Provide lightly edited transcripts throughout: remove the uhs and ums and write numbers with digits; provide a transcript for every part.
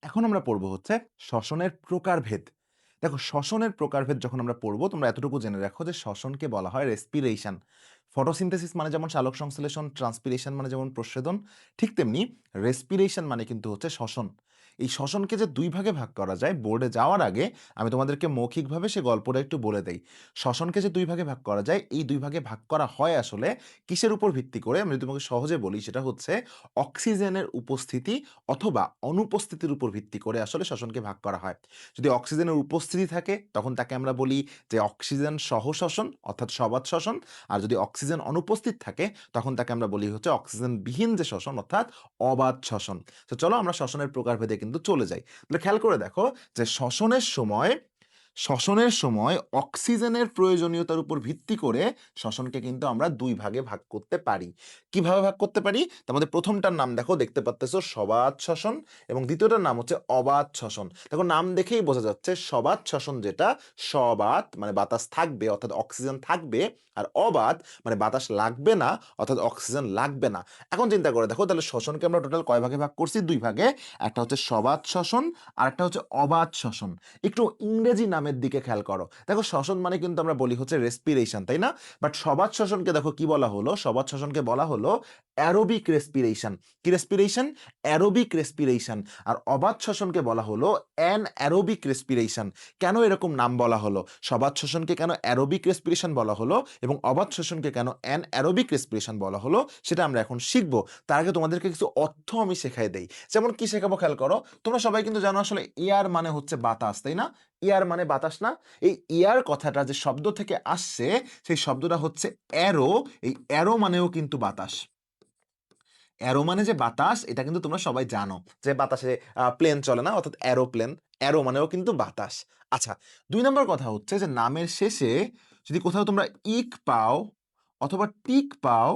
এখন আমরা পড়ব হচ্ছে শ্বসনের প্রকারভেদ। দেখো শ্বসনের প্রকারভেদ যখন আমরা পড়ব তোমরা এতটুকু জেনে রাখো যে শ্বসনকে বলা হয় রেসপিরেশন। ফটোসিনথেসিস মানে যেমন সালোক সংশ্লেষণ, ট্রান্সপিরেশন মানে যেমন প্রস্বেদন, ঠিক তেমনি রেসপিরেশন মানে কিন্তু হচ্ছে শ্বসন। এই শ্বসনকে যে দুই ভাগে ভাগ করা যায়, বোর্ডে যাওয়ার আগে আমি তোমাদেরকে মৌখিকভাবে সে গল্পটা একটু বলে দেই। শ্বসনকে যে দুই ভাগে ভাগ করা যায়, এই দুই ভাগে ভাগ করা হয় আসলে কিসের উপর ভিত্তি করে? আমি যদি তোমাকে সহজে বলি সেটা হচ্ছে অক্সিজেনের উপস্থিতি অথবা অনুপস্থিতির উপর ভিত্তি করে আসলে শ্বসনকে ভাগ করা হয়। যদি অক্সিজেনের উপস্থিতি থাকে তখন তাকে আমরা বলি যে অক্সিজেন সহ শ্বসন অর্থাৎ সবাত শ্বসন। আর যদি অক্সিজেন অনুপস্থিত থাকে তখন তাকে আমরা বলি হচ্ছে অক্সিজেন বিহীন যে শ্বসন অর্থাৎ অবাত শ্বসন। তো চলো আমরা শ্বসনের প্রকারভেদে কিন্তু চলে যাই। তাহলে খেয়াল করে দেখো যে শ্বসনের সময় অক্সিজেনের প্রয়োজনীয়তার উপর ভিত্তি করে শ্বসনকে কিন্তু আমরা দুই ভাগে ভাগ করতে পারি। কিভাবে ভাগ করতে পারি? তার মধ্যে প্রথমটার নাম দেখো, দেখতে পাচ্তেছো সবাত শ্বসন, এবং দ্বিতীয়টার নাম হচ্ছে অবাত শ্বসন। দেখো নাম দেখেই বোঝা যাচ্ছে সবাত শ্বসন যেটা, সবাত মানে বাতাস থাকবে অর্থাৎ অক্সিজেন থাকবে, আর অবাত মানে বাতাস লাগবে না অর্থাৎ অক্সিজেন লাগবে না। এখন চিন্তা করে দেখো তাহলে শ্বসনকে আমরা টোটাল কয় ভাগে ভাগ করছি? দুই ভাগে। একটা হচ্ছে সবাত শ্বসন আর একটা হচ্ছে অবাত শ্বসন। একটু ইংরেজি নামের দিকে খেয়াল করো। দেখো শ্বসন মানে কিন্তু আমরা বলি হচ্ছে রেসপিরেশন, তাই না? বাট সবাত শ্বসনকে দেখো কি বলা হলো? সবাত শ্বসনকে বলা হলো অ্যারোবিক রেসপিরেশন। কি রেসপিরেশন? Aerobic respiration. আর অবাত শ্বসনকে বলা হলো অ্যানঅ্যারোবিক রেসপিরেশন। কেন এরকম নাম বলা হলো? সবাত শ্বসনকে কেন অ্যারোবিক রেসপিরেশন বলা হলো এবং অবাত শ্বসনকে কেন অ্যানঅ্যারোবিক রেসপিরেশন বলা হলো সেটা আমরা এখন শিখবো। তার আগে তোমাদেরকে কিছু অর্থ আমি শেখাই দেই। যেমন কি শেখাবো খেয়াল করো। তোমরা সবাই কিন্তু জানো আসলে এয়ার মানে হচ্ছে বাতাস, তাই না? এয়ার মানে বাতাস না? এই এয়ার কথাটা যে শব্দ থেকে আসছে সেই শব্দটা হচ্ছে অ্যারো। এই অ্যারো মানেও কিন্তু বাতাস। অ্যারো মানে যে বাতাস এটা কিন্তু তোমরা সবাই জানো যে বাতাসে প্লেন চলে না অর্থাৎ অ্যারোপ্লেন। অ্যারো মানেও কিন্তু বাতাস। আচ্ছা, ২ নম্বর কথা হচ্ছে যে নামের শেষে যদি কোথাও তোমরা ইক পাও অথবা টিক পাও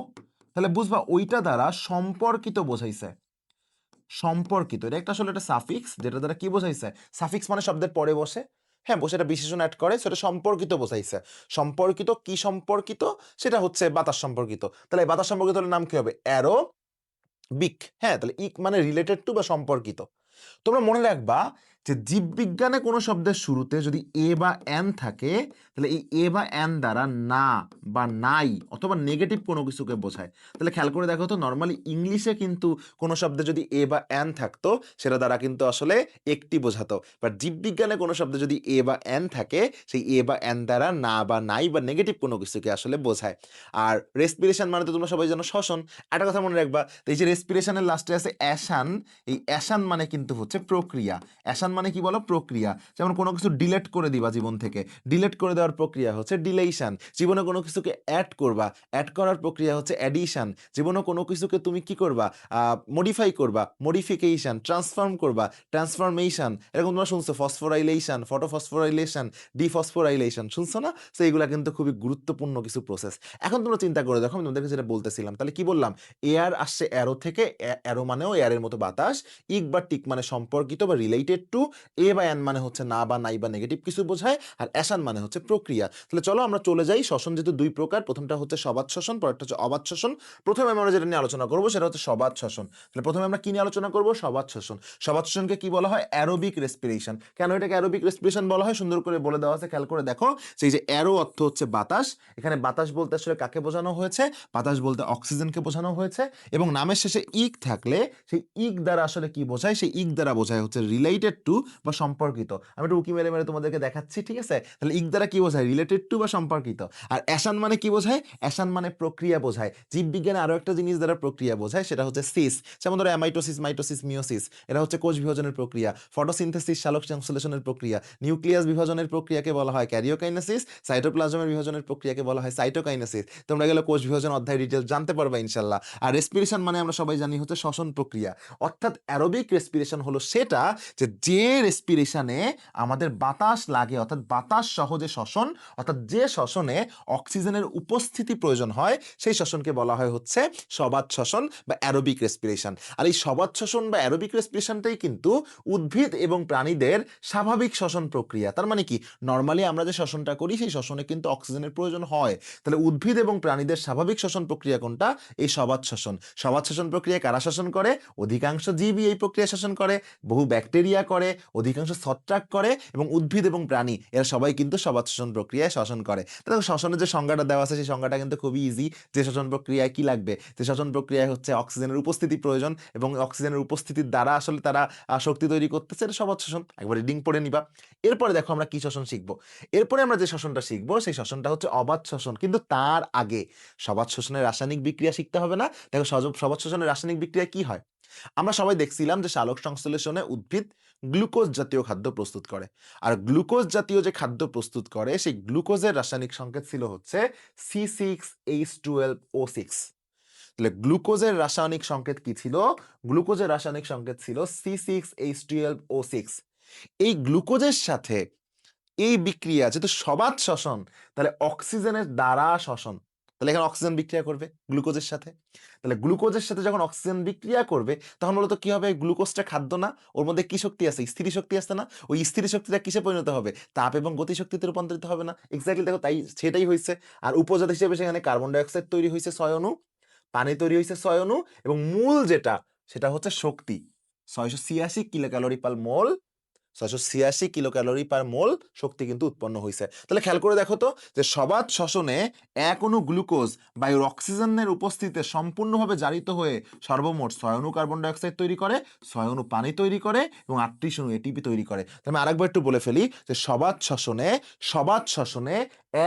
তাহলে বুঝবা ওইটা দ্বারা সম্পর্কিত বোঝাইছে। সম্পর্কিত। এটা একটা আসলে একটা সাফিক্স যেটা দ্বারা কি বোঝাইছে? সাফিক্স মানে শব্দের পরে বসে। হ্যাঁ, বসে একটা বিশেষণ এড করে সেটা সম্পর্কিত বোঝাইছে। সম্পর্কিত কি সম্পর্কিত? সেটা হচ্ছে বাতাস সম্পর্কিত। তাহলে এই বাতাস সম্পর্কিত হলে নাম কি হবে? অ্যারো বিক। হ্যাঁ, তাহলে ইক মানে রিলেটেড টু বা সম্পর্কিত। তোমরা মনে রাখবা যে জীববিজ্ঞানে কোনো শব্দের শুরুতে যদি এ বা এন থাকে তাহলে এই এ বা এন দ্বারা না বা নাই অথবা নেগেটিভ কোনো কিছুকে বোঝায়। তাহলে খেয়াল করে দেখো তো নর্মালি ইংলিশে কিন্তু কোনো শব্দে যদি এ বা এন থাকতো সেটা দ্বারা কিন্তু আসলে একটি বোঝাতো। বাট জীববিজ্ঞানে কোনো শব্দে যদি এ বা এন থাকে সেই এ বা এন দ্বারা না বা নাই বা নেগেটিভ কোনো কিছুকে আসলে বোঝায়। আর রেসপিরেশন মানে তো তোমরা সবাই জানো শ্বসন। একটা কথা মনে রাখবা, তো এই যে রেসপিরেশনের লাস্টে আছে অ্যাসান, এই অ্যাসান মানে কিন্তু হচ্ছে প্রক্রিয়া। অ্যাসান মানে কি বলো? প্রক্রিয়া। যেমন কোনো কিছু ডিলেট করে দিবা জীবন থেকে, ডিলেট করে দেওয়ার প্রক্রিয়া হচ্ছে ডিলেশন। জীবনে কোনো কিছুকে অ্যাড করবা, অ্যাড করার প্রক্রিয়া হচ্ছে অ্যাডিশন। জীবনে কোনো কিছুকে তুমি কি করবা? মডিফাই করবা, মডিফিকেশন। ট্রান্সফর্ম করবা, ট্রান্সফরমেশন। এরকম তোমরা শুনছো ফসফোরাইলেশন, ফটোফসফোরাইলেশন, ডিফসফোরাইলেশন, শুনছো না? তো এইগুলা কিন্তু খুবই গুরুত্বপূর্ণ কিছু প্রসেস। এখন তোমরা চিন্তা করে দেখো, আমি তোমাদেরকে যেটা বলতেছিলাম, তাহলে কি বললাম? এয়ার আসছে অ্যারো থেকে, অ্যারো মানেও এয়ারের মতো বাতাস। ইক বা টিক মানে সম্পর্কিত বা রিলেটেড টু। এ বা এন মানে হচ্ছে না বা নাই বা নেগেটিভ কিছু বোঝায়। আর অ্যাসান মানে হচ্ছে প্রক্রিয়া। তাহলে চলো আমরা চলে যাই। শ্বসন যেহেতু দুই প্রকার, প্রথমটা হচ্ছে সবাত শ্বসন, পরেরটা হচ্ছে অবাত শ্বসন। প্রথমে আমরা যেটা নিয়ে আলোচনা করবো সেটা হচ্ছে সবাত শ্বসন। তাহলে প্রথমে আমরা কি নিয়ে আলোচনা করবো? সবাত শ্বসন। সবাত শ্বসনকে কি বলা হয়? Aerobic respiration. কেন এটাকে অ্যারোবিক রেসপিরেশন বলা হয় সুন্দর করে বলে দেওয়া আছে, খেয়াল করে দেখো। সেই যে অ্যারো অর্থ হচ্ছে বাতাস, এখানে বাতাস বলতে আসলে কাকে বোঝানো হয়েছে? বাতাস বলতে অক্সিজেনকে বোঝানো হয়েছে। এবং নামের শেষে ইক থাকলে সেই ইক দ্বারা আসলে কি বোঝায়? সেই ইক দ্বারা বোঝায় হচ্ছে রিলেটেড টু বা সম্পর্কিত। আমি একটু উকি মেরে মেরে তোমাদেরকে দেখাচ্ছি, ঠিক আছে? তাহলে ইক দ্বারা কি বোঝায়? রিলেটেড টু বা সম্পর্কিত। আর অ্যাসান মানে কি বোঝায়? অ্যাসান মানে প্রক্রিয়া বোঝায়। জীববিজ্ঞানে আরো একটা জিনিস দ্বারা প্রক্রিয়া বোঝায় সেটা হচ্ছে সিস। যেমন ধরো অ্যামাইটোসিস, মাইটোসিস, মিওসিস, এটা হচ্ছে কোষ বিভাজনের প্রক্রিয়া। ফটোসিনথেসিস সালোক সংশ্লেষণের প্রক্রিয়া। নিউক্লিয়াস বিভাজনের প্রক্রিয়াকে বলা হয় ক্যারিওকাইনেসিস। সাইটোপ্লাজমের বিভাজনের প্রক্রিয়াকে বলা হয় সাইটোকাইনেসিস। তোমরা গেলে কোষ বিভাজন অধ্যায় ডিটেইলস জানতে পারবা ইনশাআল্লাহ। আর রেসপিরেশন মানে আমরা সবাই জানি হচ্ছে শ্বসন প্রক্রিয়া। অর্থাৎ অ্যারোবিক রেসপিরেশন হলো সেটা যে যে রেসপিরেশনে আমাদের বাতাস লাগে, অর্থাৎ বাতাস সহ যে শ্বসন, অর্থাৎ যে শ্বসনে অক্সিজেনের উপস্থিতি প্রয়োজন হয়, সেই শ্বসনকে বলা হয় হচ্ছে সবাত শ্বসন বা অ্যারোবিক রেসপিরেশন। আর এই সবাত শ্বসন বা অ্যারোবিক রেসপিরেশনটাই কিন্তু উদ্ভিদ এবং প্রাণীদের স্বাভাবিক শ্বসন প্রক্রিয়া। তার মানে কি, নর্মালি আমরা যে শ্বসনটা করি সেই শ্বসনে কিন্তু অক্সিজেনের প্রয়োজন হয়। তাহলে উদ্ভিদ এবং প্রাণীদের স্বাভাবিক শ্বসন প্রক্রিয়া কোনটা? এই সবাত শ্বসন। সবাত শ্বসন প্রক্রিয়া কারা শাসন করে? অধিকাংশ জীবই এই প্রক্রিয়া শাসন করে, বহু ব্যাকটেরিয়া করে, অধিকাংশ ছত্রাক করে, এবং উদ্ভিদ এবং প্রাণী এরা সবাই কিন্তু সবাত শ্বসন প্রক্রিয়ায় শ্বসন করে। তাহলে শ্বসনের যে সংজ্ঞাটা দেওয়া আছে সেই সংজ্ঞাটা কিন্তু খুবই ইজি। যে শ্বসন প্রক্রিয়ায় কি লাগবে? যে শ্বসন প্রক্রিয়ায় হচ্ছে অক্সিজেনের উপস্থিতি প্রয়োজন, এবং অক্সিজেনের উপস্থিতির দ্বারা আসলে তারা শক্তি তৈরি করতেছে, এটা সবাত শ্বসন। একবার রিডিং পড়ে নিবা। এরপরে দেখো আমরা কি শ্বসন শিখবো। এরপরে আমরা যে শ্বসনটা শিখবো সেই শ্বসনটা হচ্ছে অবাত শ্বসন। কিন্তু তার আগে সবাত শ্বসনের রাসায়নিক বিক্রিয়া শিখতে হবে না? দেখো সবাত শ্বসনের রাসায়নিক বিক্রিয়া কি হয়? আমরা সবাই দেখছিলাম যে সালোক সংশ্লেষণে উদ্ভিদ গ্লুকোজ জাতীয় খাদ্য প্রস্তুত করে। আর গ্লুকোজ জাতীয় যে খাদ্য প্রস্তুত করে সেই গ্লুকোজের রাসায়নিক সংকেত ছিল হচ্ছে C6H12O6। তাহলে গ্লুকোজের রাসায়নিক সংকেত কি ছিল? গ্লুকোজের রাসায়নিক সংকেত ছিল C6H12O6। এই গ্লুকোজের সাথে এই বিক্রিয়া যেহেতু সবাত শ্বসন, তাহলে অক্সিজেনের দ্বারা শ্বসন। তাহলে এখানে অক্সিজেন বিক্রিয়া করবে গ্লুকোজের সাথে। তাহলে গ্লুকোজের সাথে যখন অক্সিজেন বিক্রিয়া করবে তখন বলতো কি হবে? গ্লুকোজটা খাদ্য না, ওর মধ্যে কি শক্তি আছে? স্থির শক্তি আছে না? ওই স্থির শক্তিটা কিসে পরিণত হবে? তাপ এবং গতিশক্তিতে রূপান্তরিত হবে না? এক্স্যাক্টলি দেখো তাই সেটাই হয়েছে। আর উপজাত হিসেবে সেখানে কার্বন ডাইঅক্সাইড তৈরি হয়েছে 6 অণু, পানি তৈরি হয়েছে 6 অণু, এবং মূল যেটা সেটা হচ্ছে শক্তি 686 কিলো ক্যালোরি পার মোল। 686 কিলো ক্যালোরি পার মোল শক্তি কিন্তু উৎপন্ন হয়েছে। তাহলে খেয়াল করে দেখো তো যে সবাত শ্বসনে এক অণু গ্লুকোজ বায়ুর অক্সিজেনের উপস্থিতিতে সম্পূর্ণভাবে জারিত হয়ে সর্বমোট 6 অণু কার্বন ডাইঅক্সাইড তৈরি করে, 6 অণু পানি তৈরি করে, এবং 38 অণু এটিপি তৈরি করে। তাহলে আমি আরেকবার একটু বলে ফেলি যে সবাত শ্বসনে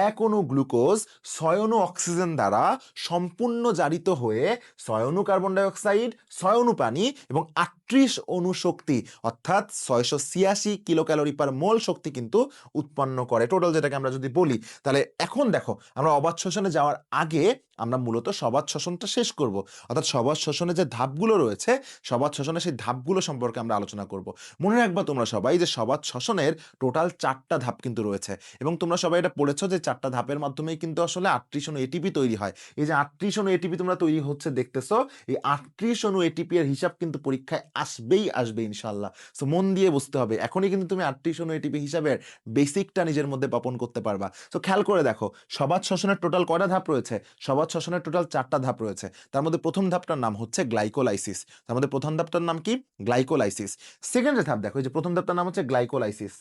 এক অণু গ্লুকোজ 6 অণু অক্সিজেন দ্বারা সম্পূর্ণ জারিত হয়ে 6 অণু কার্বন ডাইঅক্সাইড, 6 অণু পানি এবং 38 অণু শক্তি, অর্থাৎ 686 কিলো ক্যালোরি পার মোল শক্তি কিন্তু উৎপন্ন করে টোটাল, যেটাকে আমরা যদি বলি। তাহলে এখন দেখো আমরা অবাত শ্বসনে যাওয়ার আগে আমরা মূলত সবাত শ্বসনটা শেষ করব, অর্থাৎ সবাত শ্বসনে যে ধাপগুলো রয়েছে, সবাত শ্বসনে সেই ধাপগুলো সম্পর্কে আমরা আলোচনা করব। মনে রাখবা তোমরা সবাই যে সবাত শ্বসনের টোটাল 4টা ধাপ কিন্তু রয়েছে, এবং তোমরা সবাই এটা পড়েছো যে 4টা ধাপের মাধ্যমেই কিন্তু আসলে 38 অণু এটিপি তৈরি হয়। এই যে 38 অণু এটিপি তোমরা তৈরি হচ্ছে দেখতেছো, এই 38 অণু এটিপি এর হিসাব কিন্তু পরীক্ষায় আসবে ইনশাআল্লাহ। সো মন দিয়ে বুঝতে হবে, এখনই কিন্তু তুমি 38 অণু এটিপি হিসাবের বেসিকটা নিজের মধ্যে বপন করতে পারবা। সো খেয়াল করে দেখো সবাত শ্বসনের টোটাল কয়টা ধাপ রয়েছে? সবাত শ্বসনের টোটাল 4টা ধাপ রয়েছে। তার মধ্যে প্রথম ধাপটার নাম হচ্ছে গ্লাইকোলাইসিস। তার মধ্যে প্রথম ধাপটার নাম কি? গ্লাইকোলাইসিস। সেকেন্ড যে ধাপ দেখো, এই যে প্রথম ধাপটার নাম হচ্ছে গ্লাইকোলাইসিস,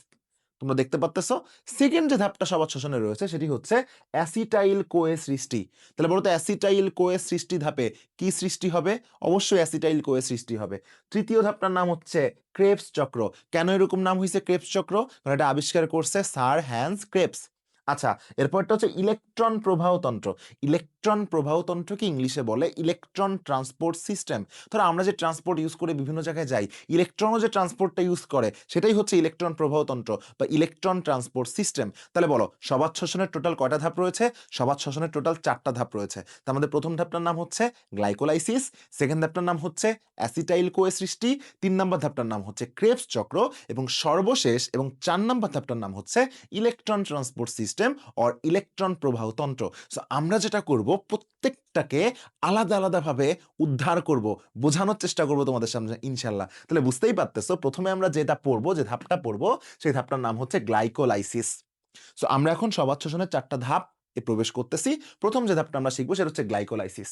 তোমরা দেখতে পাচ্তেছো। সেকেন্ড যে ধাপটা সবাত শ্বসনে রয়েছে সেটি হচ্ছে অ্যাসিটাইল কোয়ে সৃষ্টি। তাহলে বলতো অ্যাসিটাইল কোয়ে সৃষ্টি ধাপে কি সৃষ্টি হবে? অবশ্যই অ্যাসিটাইল কোয়ে সৃষ্টি হবে। তৃতীয় ধাপটার নাম হচ্ছে ক্রেবস চক্র। কেন এরকম নাম হয়েছে ক্রেবস চক্র? কারণ এটা আবিষ্কার করছে স্যার হ্যান্স ক্রেবস। আচ্ছা, এরপরটা হচ্ছে ইলেকট্রন প্রবাহতন্ত্র। ইলেকট্রন প্রবাহতন্ত্রকে ইংলিশে বলে ইলেকট্রন ট্রান্সপোর্ট সিস্টেম। ধরো আমরা যে ট্রান্সপোর্ট ইউজ করে বিভিন্ন জায়গায় যাই, ইলেকট্রনও যে ট্রান্সপোর্টটা ইউজ করে সেটাই হচ্ছে ইলেকট্রন প্রবাহতন্ত্র বা ইলেকট্রন ট্রান্সপোর্ট সিস্টেম। তাহলে বলো সবাত শ্বসনের টোটাল কয়টা ধাপ রয়েছে? সবাত শ্বসনের টোটাল 4টা ধাপ রয়েছে। তার মধ্যে প্রথম ধাপটার নাম হচ্ছে গ্লাইকোলাইসিস, সেকেন্ড ধাপটার নাম হচ্ছে অ্যাসিটাইল কোয়ে সৃষ্টি, 3 নম্বর ধাপটার নাম হচ্ছে ক্রেবস চক্র, এবং সর্বশেষ এবং 4 নম্বর ধাপটার নাম হচ্ছে electron transport system or electron প্রবাহতন্ত্র। সো আমরা যেটা করব প্রত্যেকটাকে আলাদা আলাদাভাবে উদ্ধার করব, বোঝানোর চেষ্টা করব তোমাদের সামনে ইনশাল্লাহ। তাহলে বুঝতেই পারতেছো প্রথমে আমরা যেটা পড়বো, যে ধাপটা পড়বো সেই ধাপটার নাম হচ্ছে গ্লাইকোলাইসিস। সো আমরা এখন সবাত শ্বসনের 4টা ধাপ এ প্রবেশ করতেছি। প্রথম যে ধাপটা আমরা শিখবো সেটা হচ্ছে গ্লাইকোলাইসিস।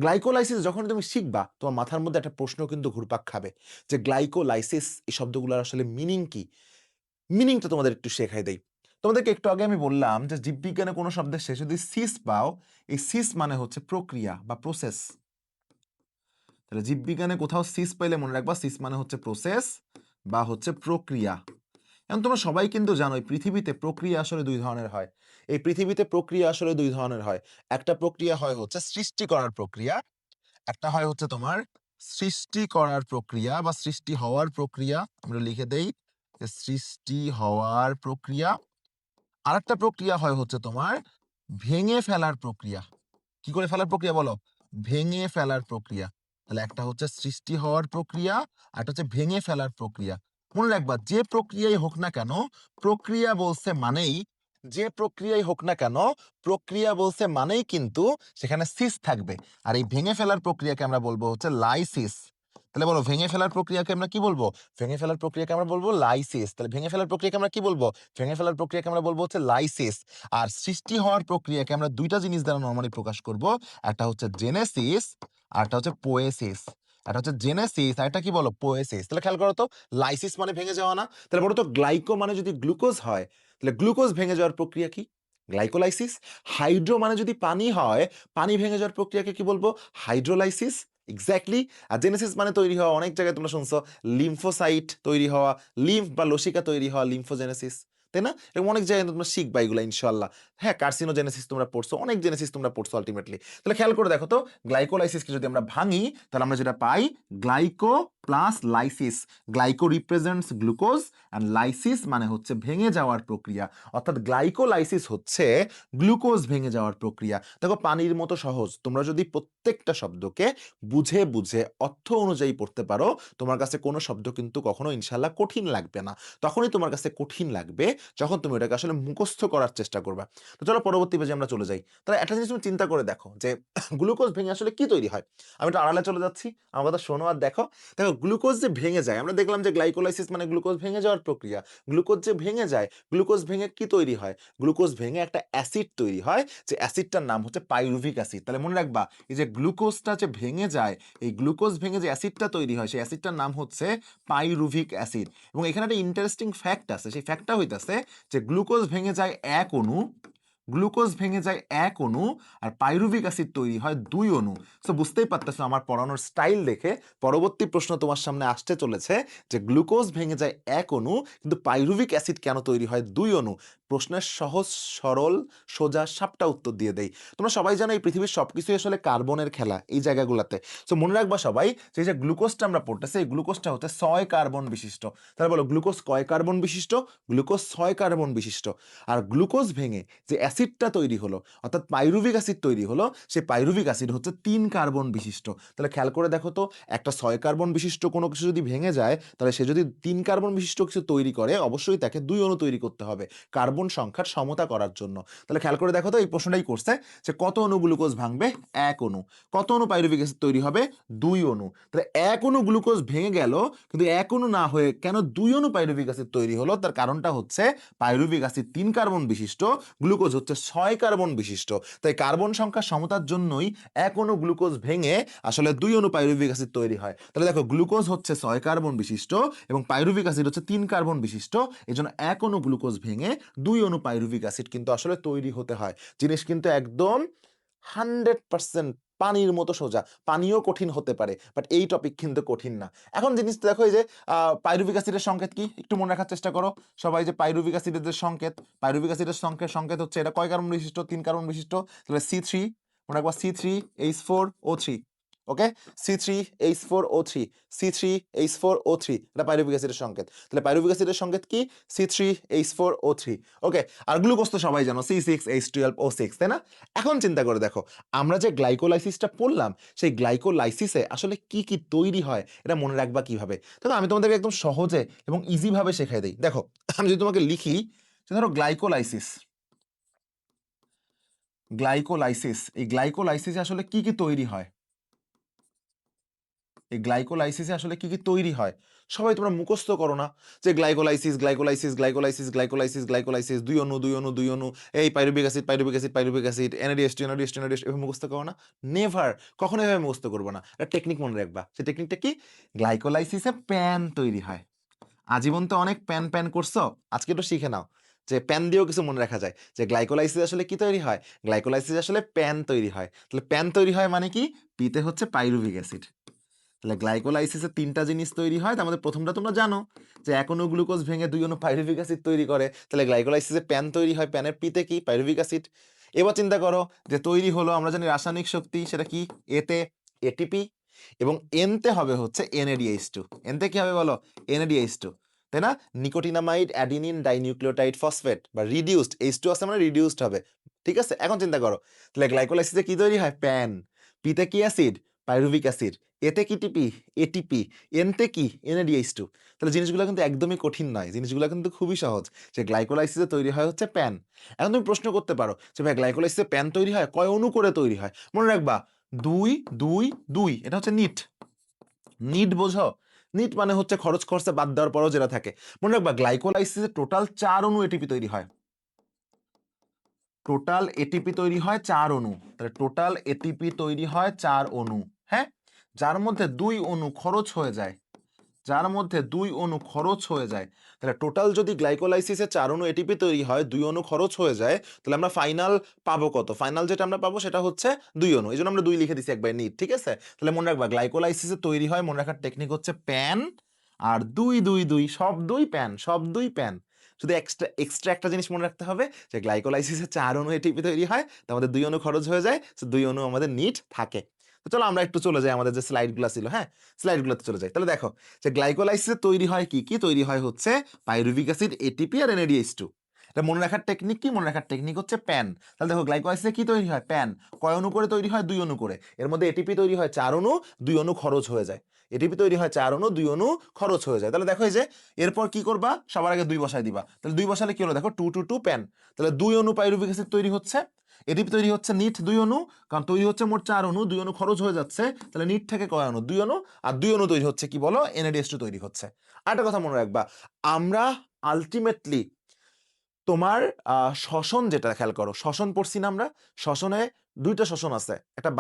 গ্লাইকোলাইসিস যখন তুমি শিখবা তোমার মাথার মধ্যে একটা প্রশ্ন কিন্তু ঘুরপাক খাবে যে গ্লাইকোলাইসিস এই শব্দগুলোর আসলে মিনিং কি। মিনিংটা তোমাদের একটু শেখাই দেই। তোমাদেরকে একটু আগে আমি বললাম যে জীববিজ্ঞানে কোনো শব্দের শেষে যদি সিস পাও, এই সিস মানে হচ্ছে প্রক্রিয়া বা প্রসেস। তাহলে জীববিজ্ঞানে কোথাও সিস পাইলে মনে রাখবা সিস মানে হচ্ছে প্রসেস বা হচ্ছে প্রক্রিয়া। এখন তোমরা সবাই কিন্তু জানো এই পৃথিবীতে প্রক্রিয়া আসলে 2 ধরনের হয়। এই পৃথিবীতে প্রক্রিয়া আসলে 2 ধরনের হয়। একটা প্রক্রিয়া হয় হচ্ছে সৃষ্টি করার প্রক্রিয়া, একটা হয় হচ্ছে তোমার সৃষ্টি করার প্রক্রিয়া বা সৃষ্টি হওয়ার প্রক্রিয়া। আমরা লিখে দেই যে সৃষ্টি হওয়ার প্রক্রিয়া। আরেকটা প্রক্রিয়া হয় হচ্ছে তোমার ভেঙে ফেলার প্রক্রিয়া। কি করে ফেলার প্রক্রিয়া বলো? ভেঙে ফেলার প্রক্রিয়া। তাহলে একটা হচ্ছে সৃষ্টি হওয়ার প্রক্রিয়া, আর একটা হচ্ছে ভেঙে ফেলার প্রক্রিয়া। মনে রাখবা যে প্রক্রিয়াই হোক না কেন, প্রক্রিয়া বলছে মানেই, যে প্রক্রিয়াই হোক না কেন, প্রক্রিয়া বলছে মানেই কিন্তু সেখানে সিস থাকবে। আর এই ভেঙে ফেলার প্রক্রিয়াকে আমরা বলবো হচ্ছে লাইসিস। তাহলে বলো ভেঙে ফেলার প্রক্রিয়াকে আমরা কি বলবো? ভেঙে ফেলার প্রক্রিয়াকে আমরা বলবো লাইসিস। তাহলে ভেঙে ফেলার প্রক্রিয়াকে আমরা কি বলবো? ভেঙে ফেলার প্রক্রিয়াকে আমরা বলবো হচ্ছে লাইসিস। আর সৃষ্টি হওয়ার প্রক্রিয়াকে আমরা দুইটা জিনিস দ্বারা নরমালি প্রকাশ করব, একটা হচ্ছে জেনেসিস আর একটা হচ্ছে পোয়েসিস। একটা হচ্ছে জেনেসিস আর একটা কি বলো? পোয়েসিস। তাহলে খেয়াল করো তো, লাইসিস মানে ভেঙে যাওয়া না? তাহলে বলো তো গ্লাইকো মানে যদি গ্লুকোজ হয়, তাহলে গ্লুকোজ ভেঙে যাওয়ার প্রক্রিয়া কি? গ্লাইকোলাইসিস। হাইড্রো মানে যদি পানি হয়, পানি ভেঙে যাওয়ার প্রক্রিয়াকে কি বলবো? হাইড্রোলাইসিস। এক্স্যাক্টলি। আর জেনেসিস মানে তৈরি হওয়া, অনেক জায়গায় তোমরা শুনছো লিম্ফোসাইট তৈরি হওয়া, লিম্ফ বা লসিকা তৈরি হওয়া, লিম্ফোজেনেসিস, তাই না? এরকম অনেক জায়গায় তোমরা শিখবা এগুলা ইনশাল্লাহ। হ্যাঁ, কার্সিনোজেনেসিস তোমরা পড়ছো, অনেক জেনেসিস তোমরা পড়ছো আলটিমেটলি। তাহলে খেয়াল করে দেখো তো, গ্লাইকোলাইসিসকে যদি আমরা ভাঙি, তাহলে আমরা যেটা পাই গ্লাইকো প্লাস লাইসিস। গ্লাইকো রিপ্রেজেন্টস গ্লুকোজ আর লাইসিস মানে হচ্ছে ভেঙে যাওয়ার প্রক্রিয়া। অর্থাৎ গ্লাইকোলাইসিস হচ্ছে গ্লুকোজ ভেঙে যাওয়ার প্রক্রিয়া। দেখো পানির মতো সহজ, তোমরা যদি প্রত্যেকটা শব্দকে বুঝে বুঝে অর্থ অনুযায়ী পড়তে পারো, তোমার কাছে কোনো শব্দ কিন্তু কখনো ইনশাল্লাহ কঠিন লাগবে না। তখনই তোমার কাছে কঠিন লাগবে যখন তুমি ওটাকে আসলে মুখস্থ করার চেষ্টা করবা। তো চলো পরবর্তী পেজে আমরা চলে যাই। তাহলে একটা জিনিস তুমি চিন্তা করে দেখো যে গ্লুকোজ ভেঙে আসলে কি তৈরি হয়। আমি একটু আড়ালে চলে যাচ্ছি, আমার কথা শোনো আর দেখো। দেখো গ্লুকোজ যে ভেঙে যায়, আমরা দেখলাম যে গ্লাইকোলাইসিস মানে গ্লুকোজ ভেঙে যাওয়ার প্রক্রিয়া। গ্লুকোজ যে ভেঙে যায়, গ্লুকোজ ভেঙে কি তৈরি হয়? গ্লুকোজ ভেঙে একটা অ্যাসিড তৈরি হয়, যে অ্যাসিডটার নাম হচ্ছে পাইরুভিক অ্যাসিড। তাহলে মনে রাখবা, এই যে গ্লুকোজটা যে ভেঙে যায়, এই গ্লুকোজ ভেঙে যে অ্যাসিডটা তৈরি হয়, সেই অ্যাসিডটার নাম হচ্ছে পাইরুভিক অ্যাসিড। এবং এখানে একটা ইন্টারেস্টিং ফ্যাক্ট আছে, সেই ফ্যাক্টটা হইতাছে যে গ্লুকোজ ভেঙে যায় এক অণু, গ্লুকোজ ভেঙে যায় এক অণু, আর পাইরুভিক অ্যাসিড তৈরি হয় দুই অণু। সো বুঝতেই পারতেছো আমার পড়ানোর স্টাইল দেখে পরবর্তী প্রশ্ন তোমার সামনে আসতে চলেছে যে গ্লুকোজ ভেঙে যায় এক অণু কিন্তু পাইরুভিক অ্যাসিড কেন তৈরি হয় দুই অণু। প্রশ্নের সহজ সরল সোজা সাপটা উত্তর দিয়ে দেই। তোমরা সবাই জানো এই পৃথিবীর সবকিছুই আসলে কার্বনের খেলা এই জায়গাগুলোতে। সো মনে রাখবা সবাই যে এই যে গ্লুকোজটা আমরা পড়তেছি, এই গ্লুকোজটা হচ্ছে 6 কার্বন বিশিষ্ট। তাহলে বলো গ্লুকোজ কয় কার্বন বিশিষ্ট? গ্লুকোজ 6 কার্বন বিশিষ্ট। আর গ্লুকোজ ভেঙে যে অ্যাসিডটা তৈরি হলো, অর্থাৎ পাইরুভিক অ্যাসিড তৈরি হলো, সেই পাইরুভিক অ্যাসিড হচ্ছে 3 কার্বন বিশিষ্ট। তাহলে খেয়াল করে দেখো তো, একটা 6 কার্বন বিশিষ্ট কোনো কিছু যদি ভেঙে যায়, তাহলে সে যদি 3 কার্বন বিশিষ্ট কিছু তৈরি করে, অবশ্যই তাকে 2 অণু তৈরি করতে হবে কার্বন সংখ্যার সমতা করার জন্য। তাহলে খেয়াল করে দেখো তো, এই প্রশ্নটাই করছে যে কত অণু গ্লুকোজ ভাঙবে? 1 অণু। কত অণু পাইরুভিক অ্যাসিড তৈরি হবে? 2 অণু। তাহলে 1 অণু গ্লুকোজ ভেঙে গেল, কিন্তু 1 অণু না হয়ে কেন 2 অণু পাইরুভিক অ্যাসিড তৈরি হলো? তার কারণটা হচ্ছে পাইরুভিক অ্যাসিড 3 কার্বন বিশিষ্ট, গ্লুকোজ হচ্ছে 6 কার্বন বিশিষ্ট। তাই কার্বন সংখ্যা সমতার জন্যই 1 অণু গ্লুকোজ ভেঙে আসলে 2 অণু পাইরুভিক অ্যাসিড তৈরি হয়। তাহলে দেখো গ্লুকোজ হচ্ছে 6 কার্বন বিশিষ্ট এবং পাইরুভিক অ্যাসিড হচ্ছে 3 কার্বন বিশিষ্ট। এজন্য 1 অণু গ্লুকোজ ভেঙে 2 অণু পাইরুভিক অ্যাসিড কিন্তু আসলে তৈরি হতে হয়। জিনিস কিন্তু একদম 100% পানির মতো সোজা। পানিও কঠিন হতে পারে, বাট এই টপিক কিন্তু কঠিন না। এখন জিনিসটা দেখো, এই যে পাইরুভিক অ্যাসিডের সংকেত কি একটু মনে রাখার চেষ্টা করো সবাই। যে পাইরুভিক অ্যাসিডের যে সংকেত, পাইরুভিক অ্যাসিডের সংকেত হচ্ছে, এটা কয় কার্বন বিশিষ্ট? 3 কার্বন বিশিষ্ট। তাহলে C3, মনে রাখবা C3H4O3। ওকে, C3H4O3, C3H4O3, এটা পাইরুভিক অ্যাসিডের সংকেত। তাহলে পাইরুভিক অ্যাসিডের সংকেত কি? C3H4O3। ওকে, আর গ্লুকোজ তো সবাই জানো, C6H12O6, তাই না? এখন চিন্তা করে দেখো, আমরা যে গ্লাইকোলাইসিসটা পড়লাম, সেই গ্লাইকোলাইসিসে আসলে কি কি তৈরি হয় এটা মনে রাখবা কিভাবে? দেখো আমি তোমাদেরকে একদম সহজে এবং ইজি ভাবে শেখাই দিই। দেখো আমি যদি তোমাকে লিখি যে ধরো গ্লাইকোলাইসিস, গ্লাইকোলাইসিস, এই গ্লাইকোলাইসিসে আসলে কি কি তৈরি হয়, এই গ্লাইকোলাইসিসে আসলে কি কি তৈরি হয়, সবাই তোমরা মুখস্থ করো না যে glycolysis glycolysis glycolysis glycolysis glycolysis, দুই অণু দুই অণু দুই অণু, এই pyruvic acid pyruvic acid pyruvic acid, NADH2 NADH2 NADH, এভাবে মুখস্থ করো না। নেভার, কখনো এভাবে মুখস্থ করবো না। একটা টেকনিক মনে রাখবা, সেই টেকনিকটা কি? গ্লাইকোলাইসিসে প্যান তৈরি হয়। আজীবন তো অনেক প্যান প্যান করছো, আজকে একটু শিখে নাও যে প্যান দিয়েও কিছু মনে রাখা যায়। যে গ্লাইকোলাইসিস আসলে কি তৈরি হয়? গ্লাইকোলাইসিস আসলে প্যান তৈরি হয়। তাহলে প্যান তৈরি হয় মানে কি? পিতে হচ্ছে পাইরুভিক অ্যাসিড। তাহলে গ্লাইকোলাইসিসে 3টা জিনিস তৈরি হয়। তার মধ্যে প্রথমটা তোমরা জানো যে 1 অণু গ্লুকোজ ভেঙে 2 অণু পাইরুভিক অ্যাসিড তৈরি করে। তাহলে গ্লাইকোলাইসিসে প্যান তৈরি হয়, প্যানের পিতে কি? Pyruvic acid. এবার চিন্তা করো যে তৈরি হলো, আমরা জানি রাসায়নিক শক্তি সেটা কি? এতে এটিপি এবং এনতে হবে হচ্ছে NADH2। এনতে কি হবে বলো? NADH2, তাই না? নিকোটিনামাইড অ্যাডিনিন ডাইনিউক্লিওটাইড ফসফেট বা রিডিউসড H2 আছে মানে রিডিউসড হবে। ঠিক আছে, এখন চিন্তা করো তাহলে গ্লাইকোলাইসিসে কি তৈরি হয়? প্যান। পিতে কি অ্যাসিড? পাইরুভিক অ্যাসিড, এতে কি টিপি এটিপি, এনতে কি NADH2। তাহলে জিনিসগুলো কিন্তু একদমই কঠিন নয়, জিনিসগুলো কিন্তু খুবই সহজ। যে গ্লাইকোলাইসিসে তৈরি হয় হচ্ছে প্যান। এখন তুমি প্রশ্ন করতে পারো যে ভাই গ্লাইকোলাইসিসে প্যান তৈরি হয় কয় অণু করে তৈরি হয়? মনে রাখবা 2 2 2, এটা হচ্ছে নিট। নিট বোঝো? নিট মানে হচ্ছে খরচ খরচা বাদ দেওয়ার পরও যেটা থাকে। মনে রাখবা গ্লাইকোলাইসিসে টোটাল 4 অণু এটিপি তৈরি হয়। টোটাল এটিপি তৈরি হয় 4 অণু। তাহলে টোটাল এটিপি তৈরি হয় 4 অণু, হ্যাঁ? যার মধ্যে 2 অণু খরচ হয়ে যায়। যার মধ্যে 2 অণু খরচ হয়ে যায়। তাহলে টোটাল যদি গ্লাইকোলাইসিসে 4 অণু এটিপি তৈরি হয়, 2 অণু খরচ হয়ে যায়, তাহলে আমরা ফাইনাল পাবো কত? ফাইনাল যেটা আমরা পাবো সেটা হচ্ছে 2 অণু। এজন্য আমরা 2 লিখে দিছি একবার নিট, ঠিক আছে? তাহলে মনে রাখবা গ্লাইকোলাইসিসে তৈরি হয়, মনে রাখার টেকনিক হচ্ছে প্যান আর 2 2 2, সব 2 প্যান, সব 2 প্যান। শুধু এক্সট্রা একটা জিনিস মনে রাখতে হবে যে গ্লাইকোলাইসিসে 4 অণু এটিপি তৈরি হয়, তার মধ্যে 2 অণু খরচ হয়ে যায়, সো 2 অণু আমাদের নিট থাকে। তো চলো আমরা একটু চলে যাই আমাদের যে স্লাইডগুলো ছিল, হ্যাঁ? স্লাইডগুলোতে চলে যাই। তাহলে দেখো যে গ্লাইকোলাইসিসে তৈরি হয় কি কি? তৈরি হয় হচ্ছে পাইরুভিক অ্যাসিড, এটিপি আর NADH2। এটা মনে রাখার টেকনিক কি? মনে রাখার টেকনিক হচ্ছে প্যান। তাহলে দেখো গ্লাইকোলাইসিসে কি তৈরি হয়? প্যান। কয় অণু করে তৈরি হয়? 2 অণু করে। এর মধ্যে এটিপি তৈরি হয় 4 অণু, 2 অণু খরচ হয়ে যায়। এটিপি তৈরি হয় 4 অণু, 2 অণু খরচ হয়ে যায়। তাহলে দেখো এই যে এরপর কি করবা? সবার আগে 2 বসায় দিবা। তাহলে 2 বসালে কি হলো? দেখো 2 2 2 প্যান। তাহলে 2 অণু পাইরুভিক অ্যাসিড তৈরি হচ্ছে। এটিপি তৈরি হচ্ছে নিট 2 অণু, কারণ তৈরি হচ্ছে মোট 4 অণু, 2 অণু খরচ হয়ে যাচ্ছে। তাহলে নিট থেকে কয় অণু? 2 অণু, আর 2 অণু তৈরি হচ্ছে কি বলো? NADH2 তৈরি হচ্ছে। আরেকটা কথা মনে রাখবা, আমরা আলটিমেটলি তোমার শ্বসন যেটা খেয়াল করো, শ্বসন পড়ছি না আমরা? শ্বসনে 2টা শ্বসন আছে। একটা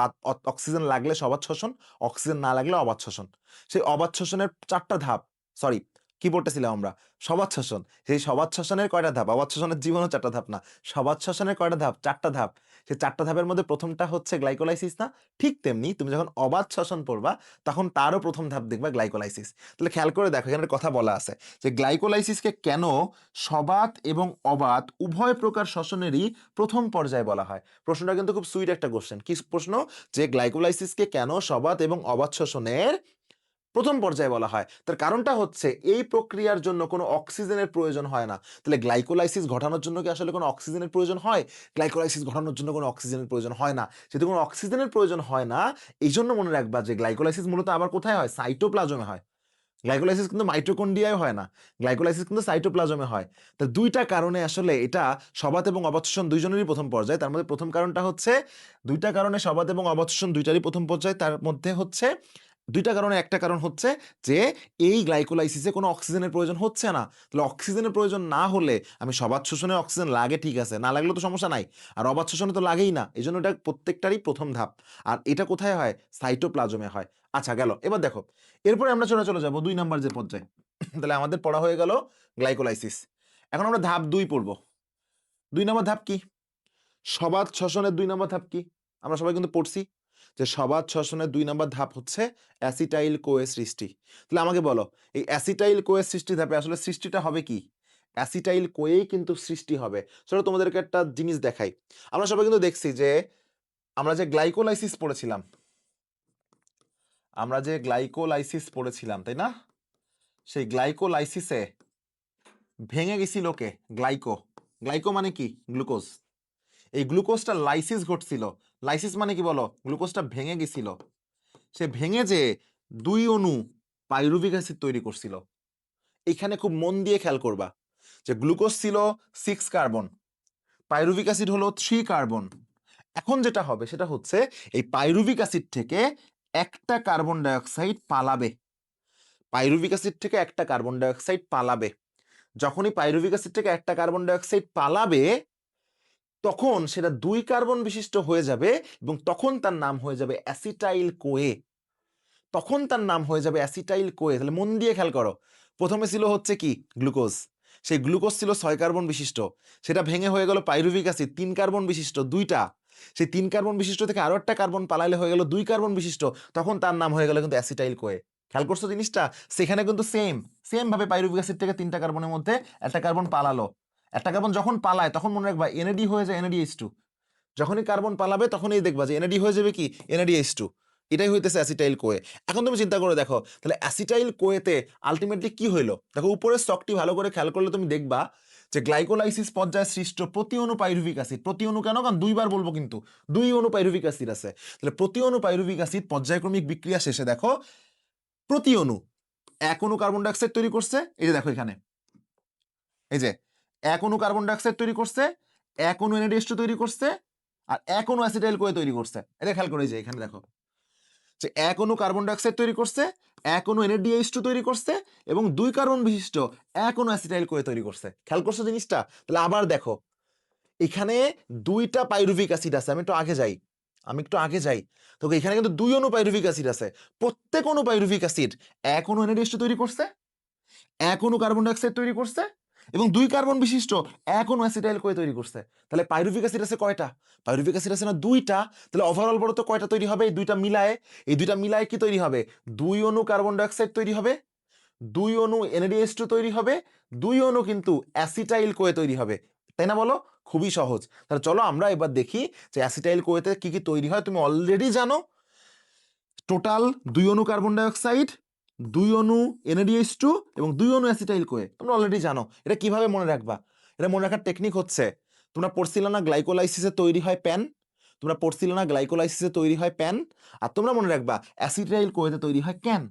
অক্সিজেন লাগলে সবাত শ্বসন, অক্সিজেন না লাগলে অবাত শ্বসন। সেই অবাত শ্বসনের 4টা ধাপ, সরি কি পড়তেছিলাম আমরা? সবাত শ্বসন। সেই সবাত শ্বসনের কয়টা ধাপ? অবাত শ্বসনের জীবনও 4টা ধাপ না। সবাত শ্বসনের কয়টা ধাপ? 4টা ধাপ। সেই 4টা ধাপের মধ্যে প্রথমটা হচ্ছে গ্লাইকোলাইসিস না? ঠিক তেমনি তুমি যখন অবাত শ্বসন পড়বা তখন তারও প্রথম ধাপ দেখবা গ্লাইকোলাইসিস। তাহলে খেয়াল করে দেখো এখানে একটা কথা বলা আছে যে গ্লাইকোলাইসিসকে কেন সবাত এবং অবাত উভয় প্রকার শ্বসনেরই প্রথম পর্যায়ে বলা হয়? প্রশ্নটা কিন্তু খুব সুইট একটা কোশ্চেন। কি প্রশ্ন? যে গ্লাইকোলাইসিসকে কেন সবাত এবং অবাত শ্বসনের প্রথম পর্যায়ে বলা হয়? তার কারণটা হচ্ছে এই প্রক্রিয়ার জন্য কোনো অক্সিজেনের প্রয়োজন হয় না। তাহলে গ্লাইকোলাইসিস ঘটানোর জন্য কি আসলে কোনো অক্সিজেনের প্রয়োজন হয়? গ্লাইকোলাইসিস ঘটানোর জন্য কোনো অক্সিজেনের প্রয়োজন হয় না। যেহেতু কোনো অক্সিজেনের প্রয়োজন হয় না, এইজন্য মনে রাখবা যে গ্লাইকোলাইসিস মূলত আবার কোথায় হয়? সাইটোপ্লাজমে হয়। গ্লাইকোলাইসিস কিন্তু মাইটোকন্ড্রিয়ায় হয় না। গ্লাইকোলাইসিস কিন্তু সাইটোপ্লাজমে হয়। তো ২টা কারণে আসলে এটা সবাত এবং অবাত শ্বসন ২ জনেরই প্রথম পর্যায়। তার মধ্যে প্রথম কারণটা হচ্ছে ২টা কারণে সবাত এবং অবাত শ্বসন ২টারই প্রথম পর্যায়। তার মধ্যে হচ্ছে ২টা কারণে একটা কারণ হচ্ছে যে এই গ্লাইকোলাইসিসে কোনো অক্সিজেনের প্রয়োজন হচ্ছে না। তাহলে অক্সিজেনের প্রয়োজন না হলে আমি সবাত শ্বসনে অক্সিজেন লাগে ঠিক আছে, না লাগলেও তো সমস্যা নাই। আর অবাত শ্বসনে তো লাগেই না। এজন্য এটা প্রত্যেকটারই প্রথম ধাপ। আর এটা কোথায় হয়? সাইটোপ্লাজমে হয়। আচ্ছা গেল। এবার দেখো এরপরে আমরা চলে যাব 2 নাম্বার যে পর্যায়ে। তাহলে আমাদের পড়া হয়ে গেল গ্লাইকোলাইসিস। এখন আমরা ধাপ 2 পড়ব। 2 নাম্বার ধাপ কি? সবাত শ্বসনের 2 নাম্বার ধাপ কি? আমরা সবাই কিন্তু পড়ছি যে সবাত শ্বসনের 2 নাম্বার ধাপ হচ্ছে অ্যাসিটাইল কোয়ে সৃষ্টি। তাহলে আমাকে বলো এই অ্যাসিটাইল কোয়ে সৃষ্টি ধাপে আসলে সৃষ্টিটা হবে কি? অ্যাসিটাইল কোয়েই কিন্তু সৃষ্টি হবে। চলো তোমাদেরকে একটা জিনিস দেখাই। আমরা সবাই কিন্তু দেখছি যে আমরা যে গ্লাইকোলাইসিস পড়েছিলাম, তাই না? সেই গ্লাইকোলাইসিসে ভেঙে গেছিল কে? গ্লাইকো। গ্লাইকো মানে কি? গ্লুকোজ। এই গ্লুকোজটা লাইসিস ঘটছিল। লাইসিস মানে কি বলো? গ্লুকোজটা ভেঙে গেছিল। সে ভেঙে যে 2 অণু পাইরুভিক অ্যাসিড তৈরি করছিল। এখানে খুব মন দিয়ে খেয়াল করবা যে গ্লুকোজ ছিল 6 কার্বন, পাইরুভিক অ্যাসিড হলো 3 কার্বন। এখন যেটা হবে সেটা হচ্ছে এই পাইরুভিক অ্যাসিড থেকে একটা কার্বন ডাই অক্সাইড পালাবে। পাইরুভিক অ্যাসিড থেকে একটা কার্বন ডাই অক্সাইড পালাবে। যখনই পাইরুভিক অ্যাসিড থেকে একটা কার্বন ডাই অক্সাইড পালাবে তখন সেটা 2 কার্বন বিশিষ্ট হয়ে যাবে এবং তখন তার নাম হয়ে যাবে অ্যাসিটাইল কোয়ে। তখন তার নাম হয়ে যাবে অ্যাসিটাইল কোয়ে। তাহলে মন দিয়ে খেয়াল করো, প্রথমে ছিল হচ্ছে কি? গ্লুকোজ। সেই গ্লুকোজ ছিল 6 কার্বন বিশিষ্ট, সেটা ভেঙে হয়ে গেল পাইরুভিক অ্যাসিড 3 কার্বন বিশিষ্ট 2টা। সেই 3 কার্বন বিশিষ্ট থেকে আরো একটা কার্বন পালাইলে হয়ে গেল 2 কার্বন বিশিষ্ট, তখন তার নাম হয়ে গেল কিন্তু অ্যাসিটাইল কোয়ে। খেয়াল করছো জিনিসটা? সেখানে কিন্তু সেম ভাবে পাইরুভিক অ্যাসিড থেকে 3টা কার্বনের মধ্যে একটা কার্বন পালালো। একটা কার্বন যখন পালায় তখন মনে রাখবা NAD হয়ে যায় NADH2। যখনই কার্বন পালাবে তখনই দেখবা যে NAD হয়ে যাবে কি? NADH2। এটাই হইতেছে অ্যাসিটাইল কোয়ে। এখন তুমি চিন্তা করে দেখো, তাহলে অ্যাসিটাইল কোয়েতে আল্টিমেটলি কি হইলো? দেখো উপরের স্টকটি ভালো করে খেয়াল করলে তুমি দেখবা যে গ্লাইকোলাইসিস পর্যায়ে সৃষ্ট প্রতি অণু পাইরুভিক অ্যাসিড, প্রতি অণু কেন? কারণ দুইবার বলবো কিন্তু, 2 অণু পাইরুভিক অ্যাসিড আছে। তাহলে প্রতি অণু পাইরুভিক অ্যাসিড পর্যায়ক্রমিক বিক্রিয়া শেষে দেখো প্রতি অণু 1 অণু কার্বন ডাইঅক্সাইড তৈরি করছে, এই যে দেখো এখানে, এই যে 1 অণু কার্বন ডাইঅক্সাইড তৈরি করছে, 1 অণু NADH2 তৈরি করছে, আর 1 অণু অ্যাসিটাইল কোয়ে তৈরি করছে। এটা খেয়াল করে, এই যে এখানে দেখো যে 1 অণু কার্বন ডাইঅক্সাইড তৈরি করছে, 1 অণু NADH2 তৈরি করছে, এবং 2 কার্বন বিশিষ্ট 1 অণু অ্যাসিটাইল কোয়ে তৈরি করছে। খেয়াল করছো জিনিসটা? তাহলে আবার দেখো এখানে 2টা পাইরুভিক অ্যাসিড আছে। আমি একটু আগে যাই। তো এখানে কিন্তু 2 অণু পাইরুভিক অ্যাসিড আছে। প্রত্যেক অণু পাইরুভিক অ্যাসিড 1 অণু NADH2 তৈরি করছে, 1 অণু কার্বন ডাইঅক্সাইড তৈরি করছে, এবং 2 কার্বন বিশিষ্ট 1 অণু অ্যাসিটাইল কোয়ে তৈরি করছে। তাহলে পাইরুভিক অ্যাসিড আছে কয়টা? পাইরুভিক অ্যাসিড আছে না 2টা। তাহলে ওভারঅল বলো তো কয়টা তৈরি হবে? এই 2টা মিলায়ে, কি তৈরি হবে? 2 অণু কার্বন ডাইঅক্সাইড তৈরি হবে, 2 অণু NADH2 তৈরি হবে, 2 অণু কিন্তু অ্যাসিটাইল কোয়ে তৈরি হবে। তাই না বলো? খুবই সহজ। তাহলে চলো আমরা এবার দেখি যে অ্যাসিটাইল কোয়েতে কি কি তৈরি হয়। তুমি অলরেডি জানো টোটাল 2 অণু কার্বন ডাইঅক্সাইড, 2 অণু NADH2 এবং 2 অণু অ্যাসিটাইল কোয়ে। তোমরা অলরেডি জানো। এটা কিভাবে মনে রাখবা? এটা মনে রাখার টেকনিক হচ্ছে, তোমরা পড়ছিলে না গ্লাইকোলাইসিসে তৈরি হয় প্যান? আর তোমরা মনে রাখবা অ্যাসিটাইল কোয়েতে তৈরি হয় ক্যান।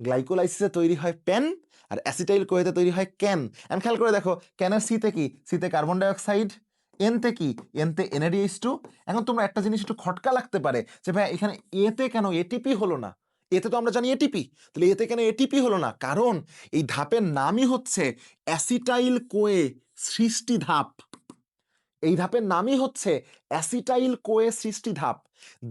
গ্লাইকোলাইসিসে তৈরি হয় প্যান, আর অ্যাসিটাইল কোয়েতে তৈরি হয় ক্যান। এখন খেয়াল করে দেখো, ক্যানের সিতে কি? সিতে কার্বন ডাইঅক্সাইড। এনতে কি? এনতে NADH2। এখন তোমরা একটা জিনিস একটু খটকা লাগতে পারে যে ভাই এখানে এতে কেন এটিপি হলো না? এতে তো আমরা জানি এটিপি, তাহলে এতে কেন এটিপি হলো না? কারণ এই ধাপের নামই হচ্ছে অ্যাসিটাইল কোয়ে সৃষ্টি ধাপ। এই ধাপের নামই হচ্ছে অ্যাসিটাইল কোয়ে সৃষ্টি ধাপ।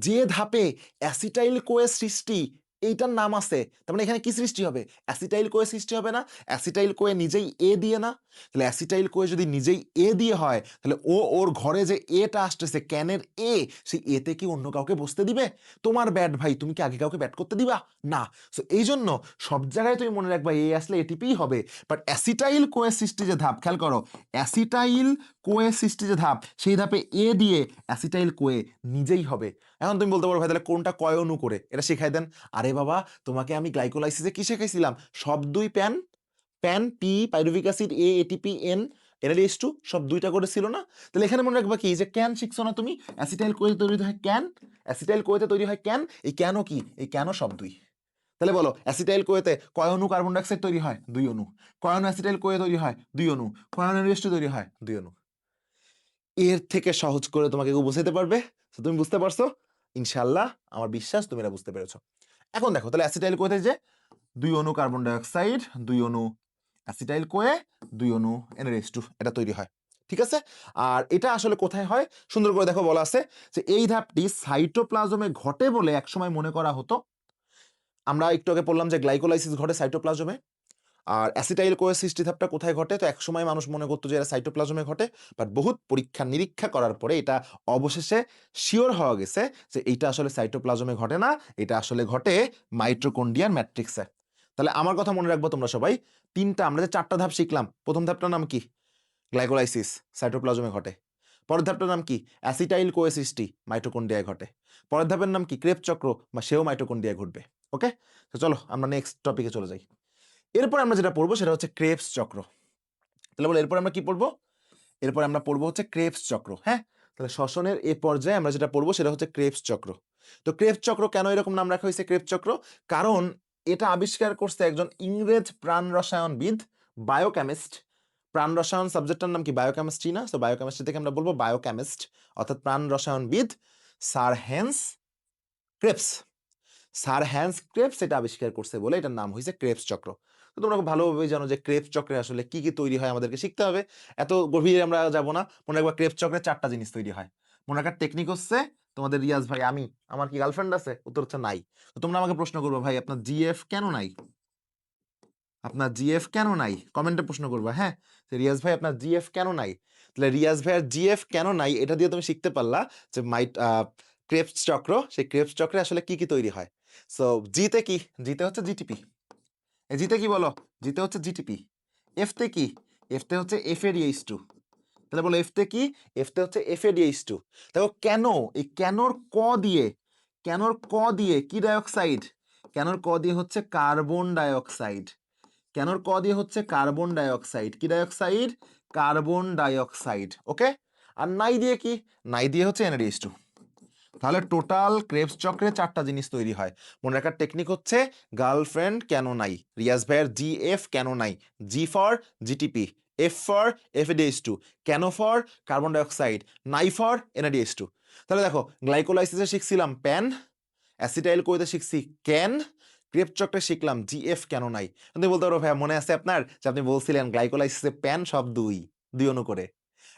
যে ধাপে অ্যাসিটাইল কোয়ে সৃষ্টি, এইটার নাম আছে, তার মানে এখানে কি সৃষ্টি হবে? অ্যাসিটাইল কোয়ে সৃষ্টি হবে না? অ্যাসিটাইল কোয়ে নিজেই এ দিয়ে না? তাহলে অ্যাসিটাইল কোয়ে যদি নিজেই এ দিয়ে হয়, তাহলে ওর ঘরে যে এটা আসতেছে ক্যানের এ, সেই এতে কি অন্য কাউকে বসতে দিবে? তোমার ব্যাট ভাই, তুমি কি আগে কাউকে ব্যাট করতে দিবা? না। সো এই জন্য সব জায়গায় তুমি মনে রাখবা এ আসলে এটিপিই হবে। বাট অ্যাসিটাইল কোয়ে সৃষ্টি যে ধাপ, খেয়াল করো, অ্যাসিটাইল কোয়ে সৃষ্টি যে ধাপ, সেই ধাপে এ দিয়ে অ্যাসিটাইল কোয়ে নিজেই হবে। এখন তুমি বলতে পারো ভাই তাহলে কোনটা কয় অণু করে? এটা শেখাই দেন। আরে বাবা, তোমাকে আমি গ্লাইকোলাইসিসে কি শেখাইছিলাম? সব 2 প্যান, পি পাইরুভিক অ্যাসিড এ এটিপি এন NADH2 সব 2টা করে ছিল না? তাহলে এখানে মনে রাখবা কি, যে ক্যান শিখছো না তুমি? অ্যাসিটাইল কোয়ে তৈরি হয় ক্যান, অ্যাসিটাইল কোয়েতে তৈরি হয় ক্যান। এই ক্যানও কি? এই ক্যানও সব 2। তাহলে বলো অ্যাসিটাইল কোয়েতে কয় অণু কার্বন ডাইঅক্সাইড তৈরি হয়? 2 অণু। কয় অণু অ্যাসিটাইল কোয়ে তৈরি হয়? 2 অণু। কয় অণু NADH2 তৈরি হয়? 2 অণু। এর থেকে সহজ করে তোমাকে কেউ বুঝাইতে পারবে? তো তুমি বুঝতে পারছো? ইনশাআল্লাহ, আমার বিশ্বাস তুমি এটা বুঝতে পেরেছো। এখন দেখো তাহলে অ্যাসিটাইল কোয়েতে যে 2 অণু কার্বন ডাইঅক্সাইড, 2 অণু অ্যাসিটাইল কোয়ে, 2 অণু NADH2 এটা তৈরি হয়। ঠিক আছে? আর এটা আসলে কোথায় হয়? সুন্দর করে দেখো বলা আছে যে এই ধাপটি সাইটোপ্লাজমে ঘটে বলে একসময় মনে করা হতো। আমরা একটু আগে বললাম যে গ্লাইকোলাইসিস ঘটে সাইটোপ্লাজমে। আর অ্যাসিটাইল কোয়ে সৃষ্টি ধাপটা কোথায় ঘটে? তো একসময় মানুষ মনে করতো যে এটা সাইটোপ্লাজমে ঘটে, বাট বহুত পরীক্ষা নিরীক্ষা করার পরে এটা অবশেষে শিওর হওয়া গেছে যে এইটা আসলে সাইটোপ্লাজমে ঘটে না, এটা আসলে ঘটে মাইটোকন্ড্রিয়ার ম্যাট্রিক্সে। তাহলে আমার কথা মনে রাখবো তোমরা সবাই, আমরা যে 4টা ধাপ শিখলাম, প্রথম ধাপটার নাম কি? গ্লাইকোলাইসিস, সাইটোপ্লাজমে ঘটে। পরের ধাপটার নাম কি? অ্যাসিটাইল কোয়ে সৃষ্টি, মাইটোকন্ড্রিয়ায় ঘটে। পরের ধাপের নাম কি? ক্রেবস চক্র, বা সেও মাইটোকন্ড্রিয়ায় ঘটবে। ওকে, তো চলো আমরা নেক্সট টপিকে চলে যাই। এরপর আমরা যেটা পড়বো সেটা হচ্ছে ক্রেবস চক্র। তাহলে বলো এরপর আমরা কি পড়বো? এরপর আমরা পড়বো হচ্ছে ক্রেবস চক্র। হ্যাঁ, তাহলে শ্বসনের এ পর্যায়ে আমরা যেটা পড়বো সেটা হচ্ছে ক্রেবস চক্র। তো ক্রেবস চক্র কেন এরকম নাম রাখা হয়েছে ক্রেবস চক্র? কারণ এটা আবিষ্কার করছে একজন ইংরেজ প্রাণ রসায়নবিদ, বায়োকেমিস্ট। প্রাণ রসায়ন সাবজেক্টটার নাম কি? বায়োকেমিস্ট্রি না? তো বায়োকেমিস্ট্রি থেকে আমরা বলবো বায়োকেমিস্ট, অর্থাৎ প্রাণ রসায়নবিদ sir Hans Krebs. Sir Hans Krebs এটা আবিষ্কার করছে বলে এটার নাম হয়েছে ক্রেবস চক্র। তো তোমরা খুব ভালোভাবে জানো যে ক্রেবস চক্রে আসলে কি কি তৈরি হয় আমাদেরকে শিখতে হবে। এত গভীরে আমরা যাব না। মনে রাখবা ক্রেবস চক্রে 4টা জিনিস তৈরি হয়। মনে রাখার টেকনিক হচ্ছে, তোমাদের রিয়াজ ভাই, আমার কি গার্লফ্রেন্ড আছে? উত্তর হচ্ছে নাই। তো তোমরা আমাকে প্রশ্ন করবে ভাই আপনার জিএফ কেন নাই? আপনার জিএফ কেন নাই? কমেন্টে প্রশ্ন করবা। হ্যাঁ, রিয়াজ ভাই আপনার জিএফ কেন নাই? তাহলে রিয়াজ ভাইয়ের জিএফ কেন নাই এটা দিয়ে তুমি শিখতে পারলা যে ক্রেবস চক্র, সেই ক্রেবস চক্রে আসলে কি কি তৈরি হয়। সো জিতে কি? জিতে হচ্ছে জিটিপি। জিতে কি বলো? জিতে হচ্ছে জিটিপি। এফতে কি? এফতে হচ্ছে FADH2। তাহলে বলো এফতে কি? এফতে হচ্ছে FADH2। দেখো কেন, এই কেনর ক দিয়ে, কেনর ক দিয়ে কি ডাইঅক্সাইড? কেনর ক দিয়ে হচ্ছে কার্বন ডাইঅক্সাইড। কেনর ক দিয়ে হচ্ছে কার্বন ডাইঅক্সাইড। কি ডাইঅক্সাইড? Carbon dioxide. ওকে, আর নাই দিয়ে কি? নাই দিয়ে হচ্ছে NaDH2। তাহলে টোটাল ক্রেবস চক্রে 4টা জিনিস তৈরি হয়। মনে রাখার টেকনিক হচ্ছে গার্লফ্রেন্ড কেন নাই, রিয়াজ ভাইয়ের GF কেন নাই, G for GTP, F for FADH2, কেন ফর কার্বন ডাইঅক্সাইড, নাই ফর NaDH2। তাহলে দেখো গ্লাইকোলাইসিসে শিখছিলাম প্যান, অ্যাসিটাইল কোতে শিখছি ক্যান, ক্রেবস চক্রে শিখলাম GF কেন নাই। তুমি বলতে পারো ভাইয়া মনে আছে আপনার যে আপনি বলছিলেন গ্লাইকোলাইসিসে প্যান সব দুই অণু করে,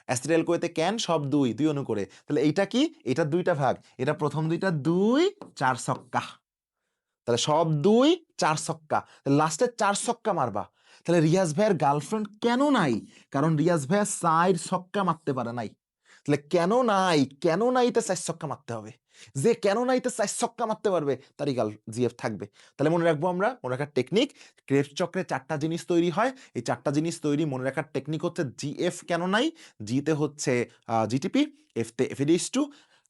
অ্যাসিটাইল কোয়েতে ক্যান সব দুই অণু করে। তাহলে এইটা কি? এটা দুইটা ভাগ, এটা প্রথম দুইটা 2 4 ছক্কা, তাহলে সব 2 4 ছক্কা, লাস্টে 4 ছক্কা মারবা। তাহলে রিয়াজ ভাইয়ের গার্লফ্রেন্ড কেন নাই? কারণ রিয়াজ ভাইয়া 4 ছক্কা মারতে পারে নাই। তাহলে কেন নাই? কেন নাইতে 4 ছক্কা মারতে হবে। যে কেন নাইতে 4 ছক্কা মারতে পারবে তারই GF থাকবে। তাহলে মনে রাখবো আমরা, মনে রাখার টেকনিক, ক্রেবস চক্রে 4টা জিনিস তৈরি হয়। এই 4টা জিনিস তৈরি মনে রাখার টেকনিক হচ্ছে GF কেন নাই, জিতে হচ্ছে GTP, এফতে FADH2,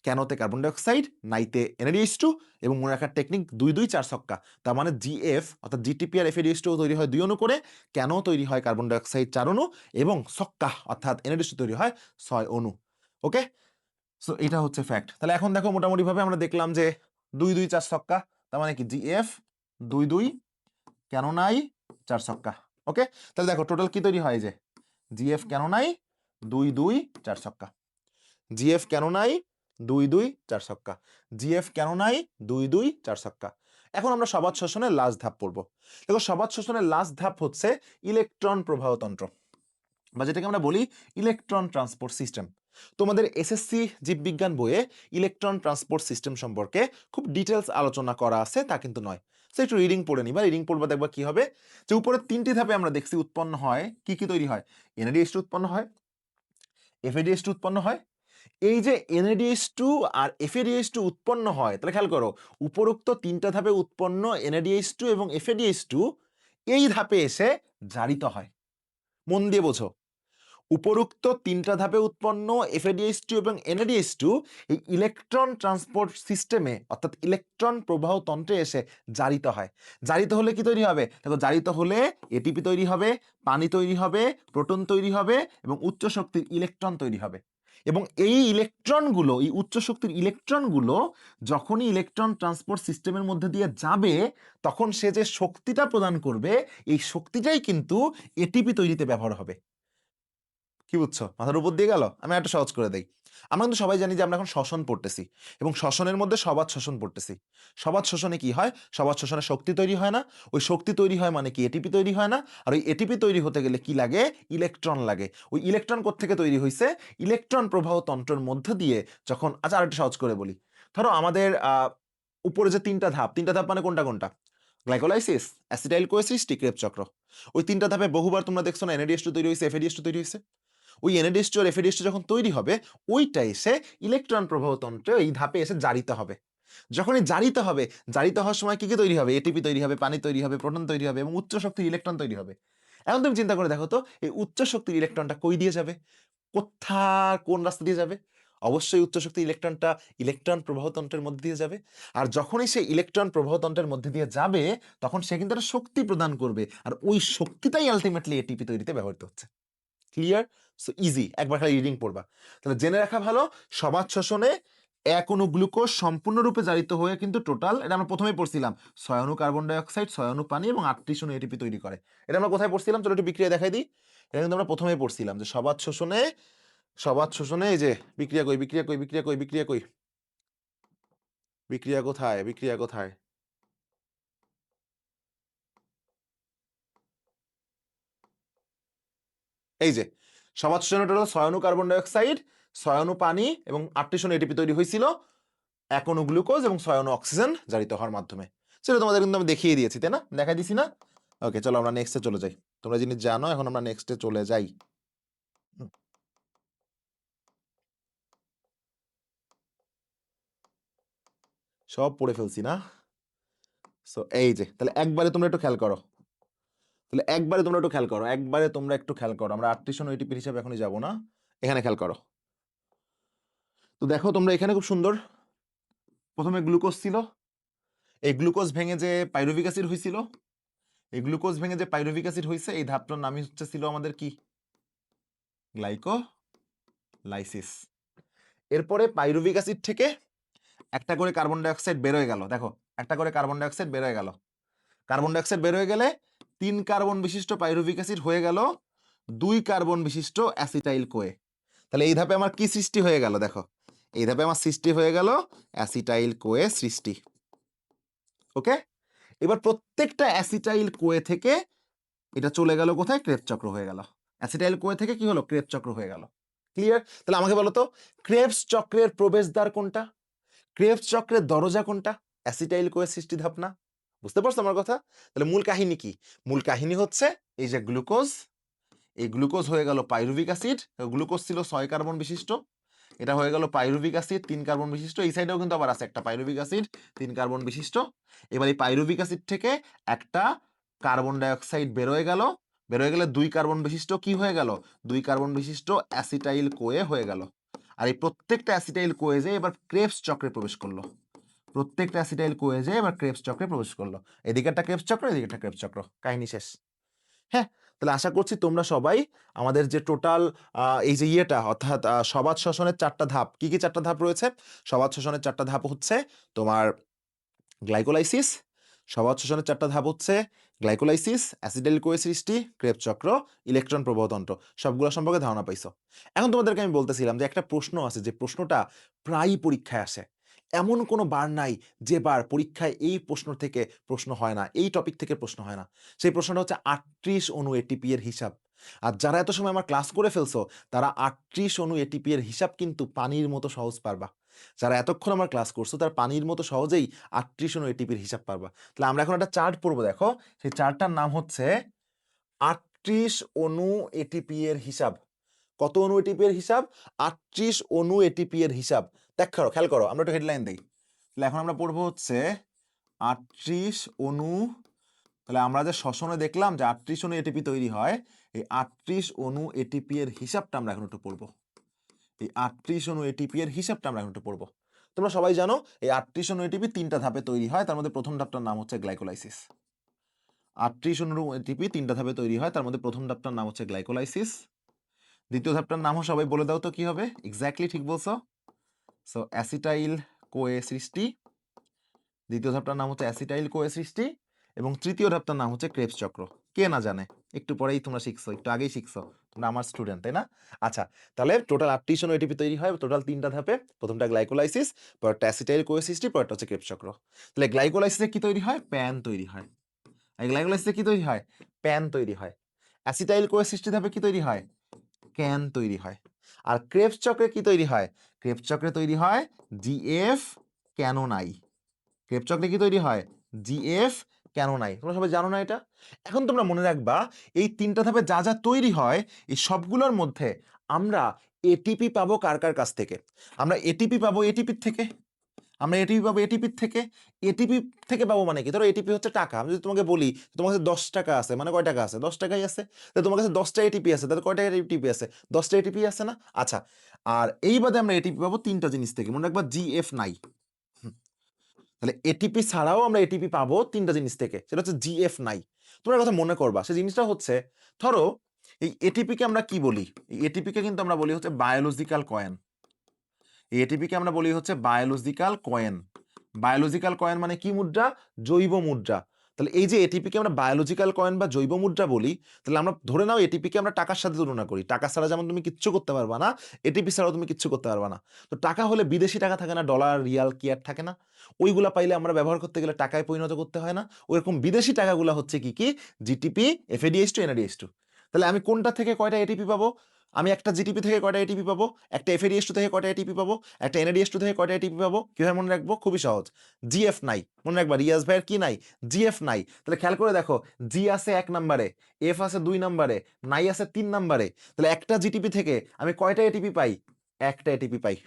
কেনতে কার্বন ডাইঅক্সাইড, নাইতে NaDH2, এবং মনে রাখার টেকনিক 2 2 4 ছক্কা। তার মানে GF অর্থাৎ GTP আর FADH2 তৈরি হয় 2 অণু করে, কেন তৈরি হয় কার্বন ডাইঅক্সাইড 4 অণু, এবং ছক্কা অর্থাৎ NaDH2 তৈরি হয় 6 অণু। ওকে, সো এটা হচ্ছে ফ্যাক্ট। তাহলে এখন দেখো মোটামুটি ভাবে আমরা দেখলাম যে 2 2 4 ছক্কা, তার মানে কি GF 2 2 কেন নাই 4 ছক্কা। ওকে, তাহলে দেখো টোটাল কি তৈরি হয়, যে GF কেন নাই 2 2 4 ছক্কা, GF কেন নাই 2 2 4 ছক্কা, GF কেন নাই 2 2 4 ছক্কা। এখন আমরা সবাত শোষণের লাস্ট ধাপ পড়বো। দেখো সবাত শোষণের লাস্ট ধাপ হচ্ছে ইলেকট্রন প্রবাহতন্ত্র, বা যেটাকে আমরা বলি ইলেকট্রন ট্রান্সপোর্ট সিস্টেম। তোমাদের এসএসসি জীববিজ্ঞান বইয়ে ইলেকট্রন ট্রান্সপোর্ট সিস্টেম সম্পর্কে খুব ডিটেলস আলোচনা করা আছে, তা কিন্তু নয়। সো একটু রিডিং পড়ে নিবা, রিডিং পড়বা দেখবা কি হবে, যে উপরের 3টি ধাপে আমরা দেখছি উৎপন্ন হয় কি কি তৈরি হয়, NaDH2 উৎপন্ন হয়, FADH2 উৎপন্ন হয়। এই যে NaDH2 আর FADH2 উৎপন্ন হয়, তাহলে খেয়াল করো উপরোক্ত 3টা ধাপে উৎপন্ন NaDH2 এবং FADH2 এই ধাপে এসে জারিত হয়। মন দিয়ে বোঝো, উপরোক্ত 3টা ধাপে উৎপন্ন FADH2 এবং NaDH2 এই ইলেকট্রন ট্রান্সপোর্ট সিস্টেমে অর্থাৎ ইলেকট্রন প্রবাহ তন্ত্রে এসে জারিত হয়। জারিত হলে কি তৈরি হবে? দেখো জারিত হলে এটিপি তৈরি হবে, পানি তৈরি হবে, প্রোটন তৈরি হবে, এবং উচ্চ শক্তির ইলেকট্রন তৈরি হবে। এবং এই ইলেকট্রনগুলো, এই উচ্চ শক্তির ইলেকট্রনগুলো যখনই ইলেকট্রন ট্রান্সপোর্ট সিস্টেমের মধ্যে দিয়ে যাবে, তখন সে যে শক্তিটা প্রদান করবে, এই শক্তিটাই কিন্তু এটিপি তৈরিতে ব্যবহার হবে। কি বুঝছো? মাথার উপর দিয়ে গেল? আমি একটা সহজ করে দেই। আমরা কিন্তু সবাই জানি যে আমরা এখন শ্বসন পড়তেছি, এবং শ্বসনের মধ্যে সবাত শোষণ পড়তেছি। সবাত শোষণে কি হয়? সবাত শোষণে শক্তি তৈরি হয় না। ওই শক্তি তৈরি হয় মানে কি এটিপি তৈরি হয় না। আর ওই এটিপি তৈরি হতে গেলে কি লাগে? ইলেকট্রন লাগে। ওই ইলেকট্রন কোত্থেকে তৈরি হয়েছে? ইলেকট্রন প্রবাহ তন্ত্রের মধ্য দিয়ে যখন, আচ্ছা আরেকটা সহজ করে বলি, ধরো আমাদের উপরে যে 3টা ধাপ, 3টা ধাপ মানে কোনটা কোনটা? গ্লাইকোলাইসিস, অ্যাসিটাইল কোএসিস, ক্রেবস চক্র। ওই 3টা ধাপে বহুবার তোমরা দেখছো না NaDH2 তৈরি হয়েছে, FADH2 তৈরি হয়েছে। ওই NaDH2 আর FADH2 যখন তৈরি হবে, ওইটা এসে ইলেকট্রন প্রবাহতন্ত্রে এই ধাপে এসে জারিত হবে। যখনই জারিত হবে, জারিত হওয়ার সময় কি কি তৈরি হবে? এটিপি তৈরি হবে, পানি তৈরি হবে, প্রোটন তৈরি হবে, এবং উচ্চ শক্তির ইলেকট্রন তৈরি হবে। এখন তুমি চিন্তা করে দেখো তো, এই উচ্চ শক্তির ইলেকট্রনটা কই দিয়ে যাবে? কোন রাস্তা দিয়ে যাবে? অবশ্যই উচ্চ শক্তির ইলেকট্রনটা ইলেকট্রন প্রবাহতন্ত্রের মধ্যে দিয়ে যাবে। আর যখনই সে ইলেকট্রন প্রবাহতন্ত্রের মধ্যে দিয়ে যাবে, তখন সে কিন্তু একটা শক্তি প্রদান করবে, আর ওই শক্তিটাই আলটিমেটলি এটিপি তৈরিতে ব্যবহৃত হচ্ছে। ক্লিয়ার? সো ইজি, একবার খালি রিডিং পড়বা। তাহলে জেনে রাখা ভালো, সবাত শোষণে 1 অণু গ্লুকোজ সম্পূর্ণরূপে জারিত হয়ে কিন্তু টোটাল, এটা আমরা প্রথমেই পড়ছিলাম, 6 অণু কার্বন ডাইঅক্সাইড, 6 অণু পানি এবং 38 অণু এটিপি তৈরি করে। এটা আমরা কোথায় পড়ছিলাম? চলো একটু বিক্রিয়া দেখাই দিই। এটা কিন্তু আমরা প্রথমেই পড়ছিলাম যে সবাত শোষণে এই যে বিক্রিয়া কই, বিক্রিয়া কই, বিক্রিয়া কই, বিক্রিয়া কই, বিক্রিয়া কোথায়, বিক্রিয়া কোথায়? এই যে সবাত শোষণে টোটাল 6 অণু কার্বন ডাইঅক্সাইড, 6 অণু পানি এবং 38 অণু এটিপি তৈরি হয়েছিল, 1 অণু গ্লুকোজ এবং 6 অণু অক্সিজেন জারিত হওয়ার মাধ্যমে। সেটা তোমাদের কিন্তু আমি দেখিয়ে দিয়েছি, তাই না? দেখাই দিছি না? ওকে, চলো আমরা নেক্সটে চলে যাই। তোমরা জিনিস জানো, এখন আমরা নেক্সটে চলে যাই। সব পড়ে ফেলছি না? সো এই যে তাহলে একবারে তোমরা একটু খেয়াল করো, আমরা 38 অণু এটিপি হিসাবে এখনই যাব না, এখানে খেয়াল করো। তো দেখো তোমরা এখানে খুব সুন্দর প্রথমে গ্লুকোজ ছিল, এই গ্লুকোজ ভেঙে যে পাইরুভিক অ্যাসিড হয়েছিল, এই গ্লুকোজ ভেঙে যে পাইরুভিক অ্যাসিড হয়েছে, এই ধাপটার নামই হচ্ছে ছিল আমাদের কি, গ্লাইকোলাইসিস। এরপরে পাইরুভিক অ্যাসিড থেকে একটা করে কার্বন ডাইঅক্সাইড বেরোয় গেল, দেখো একটা করে কার্বন ডাইঅক্সাইড বেরোয় গেল, কার্বন ডাইঅক্সাইড বের হয়ে গেলে 3 কার্বন বিশিষ্ট পাইরুভিক অ্যাসিড হয়ে গেল 2 কার্বন বিশিষ্ট অ্যাসিটাইল কোয়ে। তাহলে এই ধাপে আমার কি সৃষ্টি হয়ে গেল, দেখো এই ধাপে আমার সৃষ্টি হয়ে গেল অ্যাসিটাইল কোয়ে সৃষ্টি। ওকে, এবার প্রত্যেকটা অ্যাসিটাইল কোয়ে থেকে এটা চলে গেল কোথায়, ক্রেবস চক্র হয়ে গেল। অ্যাসিটাইল কোয়ে থেকে কি হলো, ক্রেবস চক্র হয়ে গেল। ক্লিয়ার? তাহলে আমাকে বলো তো ক্রেবস চক্রের প্রবেশদ্বার কোনটা, ক্রেবস চক্রের দরজা কোনটা, অ্যাসিটাইল কোয়ে সৃষ্টি ধাপ না? বুঝতে পারছো আমার কথা? তাহলে মূল কাহিনী কি, মূল কাহিনী হচ্ছে এই যে গ্লুকোজ, এই গ্লুকোজ হয়ে গেল পাইরুভিক অ্যাসিড, গ্লুকোজ ছিল 6 কার্বন বিশিষ্ট, এটা হয়ে গেল পাইরুভিক অ্যাসিড 3 কার্বন বিশিষ্ট, এই সাইডেও কিন্তু আবার আছে একটা পাইরুভিক অ্যাসিড 3 কার্বন বিশিষ্ট। এবার এই পাইরুভিক অ্যাসিড থেকে একটা কার্বন ডাইঅক্সাইড বেরোয় গেল, বেরোয় গেলে 2 কার্বন বিশিষ্ট কি হয়ে গেল, 2 কার্বন বিশিষ্ট অ্যাসিটাইল কোয়ে হয়ে গেল। আর এই প্রত্যেকটা অ্যাসিটাইল কোয়ে যে এবার ক্রেবস চক্রে প্রবেশ করলো, প্রত্যেকটা অ্যাসিটাইল কোয়ে যে এবার ক্রেবস চক্রে প্রবেশ করলো। এদিকে একটা ক্রেবস চক্র, এদিকে একটা ক্রেবস চক্র, কাহিনী শেষ। হ্যাঁ, তাহলে আশা করছি তোমরা সবাই আমাদের যে টোটাল এই যে ইয়েটা অর্থাৎ সবাত শ্বসনের 4টা ধাপ, কি কি 4টা ধাপ রয়েছে, সবাত শ্বসনের 4টা ধাপ হচ্ছে তোমার গ্লাইকোলাইসিস, সবাত শ্বসনের 4টা ধাপ হচ্ছে গ্লাইকোলাইসিস, অ্যাসিটাইল কোয়ে সৃষ্টি, ক্রেবস চক্র, ইলেকট্রন প্রবাহতন্ত্র, সবগুলো সম্পর্কে ধারণা পাইছো। এখন তোমাদেরকে আমি বলতেছিলাম যে একটা প্রশ্ন আছে, যে প্রশ্নটা প্রায়ই পরীক্ষায় আসে, এমন কোনো বার নাই যে বার পরীক্ষায় এই প্রশ্ন থেকে প্রশ্ন হয় না, এই টপিক থেকে প্রশ্ন হয় না। সেই প্রশ্নটা হচ্ছে 38 অণু এটিপি এর হিসাব। আর যারা এত সময় আমার ক্লাস করে ফেলছো তারা 38 অণু এটিপি এর হিসাব কিন্তু পানির মতো সহজ পারবা। যারা এতক্ষণ আমার ক্লাস করছো তার পানির মতো সহজেই 38 অণু এটিপির হিসাব পারবা। তাহলে আমরা এখন একটা চার্ট পড়বো, দেখো সেই চার্টটার নাম হচ্ছে 38 অণু এটিপি এর হিসাব। কত অণু এটিপি এর হিসাব, 38 অণু এটিপি এর হিসাব। দেখ করো, খেয়াল করো, আমরা একটু হেডলাইন দিই। তাহলে এখন আমরা পড়বো হচ্ছে 38 অণু, তাহলে আমরা যে শ্বসনে দেখলাম যে 38 অণু এটিপি তৈরি হয়, এই 38 অণু এটিপি এর হিসাবটা আমরা এখন একটু পড়বো। এই 38 অণু এটিপি এর হিসাবটা আমরা এখন একটু পড়বো। তোমরা সবাই জানো এই 38 অণু এটিপি 3টা ধাপে তৈরি হয়, তার মধ্যে প্রথম ধাপটার নাম হচ্ছে গ্লাইকোলাইসিস। 38 অণু এটিপি 3টা ধাপে তৈরি হয়, তার মধ্যে প্রথম ধাপটার নাম হচ্ছে গ্লাইকোলাইসিস। দ্বিতীয় ধাপটার নামও সবাই বলে দাও তো কি হবে, এক্স্যাক্টলি ঠিক বলছো। সো অ্যাসিটাইল কোয়ে সৃষ্টি, দ্বিতীয় ধাপটার নাম হচ্ছে অ্যাসিটাইল কোয়ে সৃষ্টি, এবং তৃতীয় ধাপটার নাম হচ্ছে ক্রেবস চক্র। কে না জানে, একটু পরেই তোমরা শিখছো, একটু আগেই শিখছো, তোমরা আমার স্টুডেন্ট তাই না? আচ্ছা, তাহলে টোটাল 38 অণু এটিপি তৈরি হয় টোটাল 3টা ধাপে, প্রথমটা গ্লাইকোলাইসিস, পরেরটা অ্যাসিটাইল কোয়ে সৃষ্টি, পরেরটা হচ্ছে ক্রেবস চক্র। তাহলে গ্লাইকোলাইসিসে কি তৈরি হয়, প্যান তৈরি হয়। এই গ্লাইকোলাইসিসে কি তৈরি হয়, প্যান তৈরি হয়। অ্যাসিটাইল কোয়ে সৃষ্টি ধাপে কি তৈরি হয়, ক্যান তৈরি হয়। আর ক্রেবস চক্রে কি তৈরি হয়, ক্রেবস চক্রে তৈরি হয় জিএফ ক্যানোনাই। ক্রেবস চক্রে কি তৈরি হয়, জিএফ ক্যানোনাই। তোমরা সবাই জানো না এটা? এখন তোমরা মনে রাখবা এই 3টা ধাপে যা যা তৈরি হয় এই সবগুলোর মধ্যে আমরা এটিপি পাবো কার কার কাছ থেকে, আমরা এটিপি পাবো এটিপির থেকে, আমরা এটিপি পাবো এটিপির থেকে। এটিপি থেকে পাবো মানে কি, ধরো এটিপি হচ্ছে টাকা, আমি যদি তোমাকে বলি তোমার কাছে 10 টাকা আছে, মানে কয় টাকা আছে, 10 টাকাই আছে। তাহলে তোমার কাছে 10টা এটিপি আছে, তাহলে কয় টাকা এটিপি আছে, 10টা এটিপি আছে না? আচ্ছা, আর এই বাদে আমরা এটিপি পাবো 3টা জিনিস থেকে, মনে রাখবা জিএফ নাই। তাহলে এটিপি ছাড়াও আমরা এটিপি পাবো 3টা জিনিস থেকে, সেটা হচ্ছে জিএফ নাই। তোমরা কথা মনে করবা, সেই জিনিসটা হচ্ছে ধরো এই এটিপিকে আমরা কি বলি, এই এটিপিকে কিন্তু আমরা বলি হচ্ছে বায়োলজিক্যাল কয়েন। এই এটিপিকে আমরা বলি হচ্ছে বায়োলজিক্যাল কয়েন। বায়োলজিক্যাল কয়েন মানে কি মুদ্রা, জৈব মুদ্রা। তাহলে এই যে এটিপিকে আমরা বায়োলজিক্যাল কয়েন বা জৈব মুদ্রা বলি, তাহলে আমরা ধরে নাও এটিপিকে আমরা টাকার সাথে তুলনা করি। টাকা ছাড়া যেমন তুমি কিচ্ছু করতে পারবা না, এটিপি ছাড়াও তুমি কিচ্ছু করতে পারবা না। তো টাকা হলে বিদেশি টাকা থাকে না, ডলার রিয়াল কি আর থাকে না, ওইগুলা পাইলে আমরা ব্যবহার করতে গেলে টাকায় পরিণত করতে হয় না। ওইরকম বিদেশি টাকাগুলো হচ্ছে কি কি, জিটিপি, এফএডিএস2, এনএডিএস2। তাহলে আমি কোনটা থেকে কয়টা এটিপি পাবো, আমি একটা জিটিপি থেকে কয়টা এটিপি পাবো, একটা এফএডিএস2 থেকে কয়টা এটিপি পাবো, একটা এনএডিএস2 থেকে কয়টা এটিপি পাবো, কিভাবে মনে রাখবো, খুবই সহজ। জিএফ নাই, মনে রাখবা রিয়াজ ভাইয়ের কি নাই, জিএফ নাই। তাহলে খেয়াল করে দেখো, জি আছে 1 নম্বরে, এফ আছে 2 নম্বরে, নাই আছে 3 নম্বরে। তাহলে একটা জিটিপি থেকে আমি কয়টা এটিপি পাই, একটা এটিপি পাই।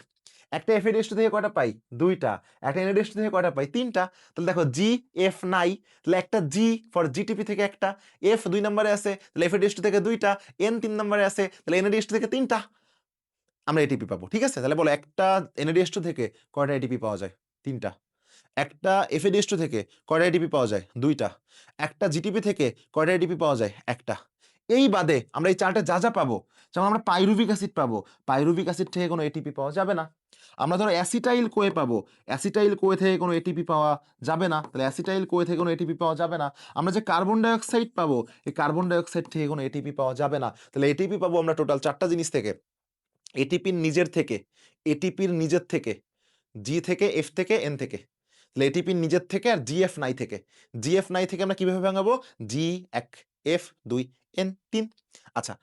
একটা এফএডিএস2 থেকে কয়টা পাই, 2টা। একটা এনএডিএস2 থেকে কয়টা পাই, 3টা। তাহলে দেখো জি এফ নাই, তাহলে একটা জি ফর জিটিপি থেকে একটা, এফ 2 নম্বরে আছে তাহলে এফএডিএস2 থেকে 2টা, এন 3 নম্বরে আছে তাহলে এনএডিএস2 থেকে 3টা, আমরা এটিপি পাবো। ঠিক আছে, তাহলে বলো একটা এনএডিএস2 থেকে কয়টা এটিপি পাওয়া যায়, 3টা। একটা FADH2 থেকে কয়টা ATP পাওয়া যায়? 2টা। একটা GTP থেকে কয়টা ATP পাওয়া যায়? 1টা। এই বাদে আমরা এই চার্টে যা পাবো, যেমন আমরা পাইরুভিক অ্যাসিড পাবো, পাইরুভিক অ্যাসিড থেকে কোনো ATP পাওয়া যাবে না। আমরা ধরো অ্যাসিটাইল কোয়ে পাবো, অ্যাসিটাইল কোয়ে থেকে কোনো ATP পাওয়া যাবে না, তাহলে অ্যাসিটাইল কোয়ে থেকে কোনো ATP পাওয়া যাবে না। আমরা যে কার্বন ডাইঅক্সাইড পাবো, এই কার্বন ডাইঅক্সাইড থেকে কোনো ATP পাওয়া যাবে না, তাহলে ATP পাবো আমরা টোটাল 4টা জিনিস থেকে। এটিপির নিজের থেকে, এটিপির নিজের থেকে, জি থেকে, এফ থেকে, এন থেকে। তাহলে এটিপির নিজের থেকে আর জিএফ নাই থেকে। জিএফ নাই থেকে আমরা কিভাবে ভাঙাবো? জি 1, এফ 2, এন 3। আচ্ছা,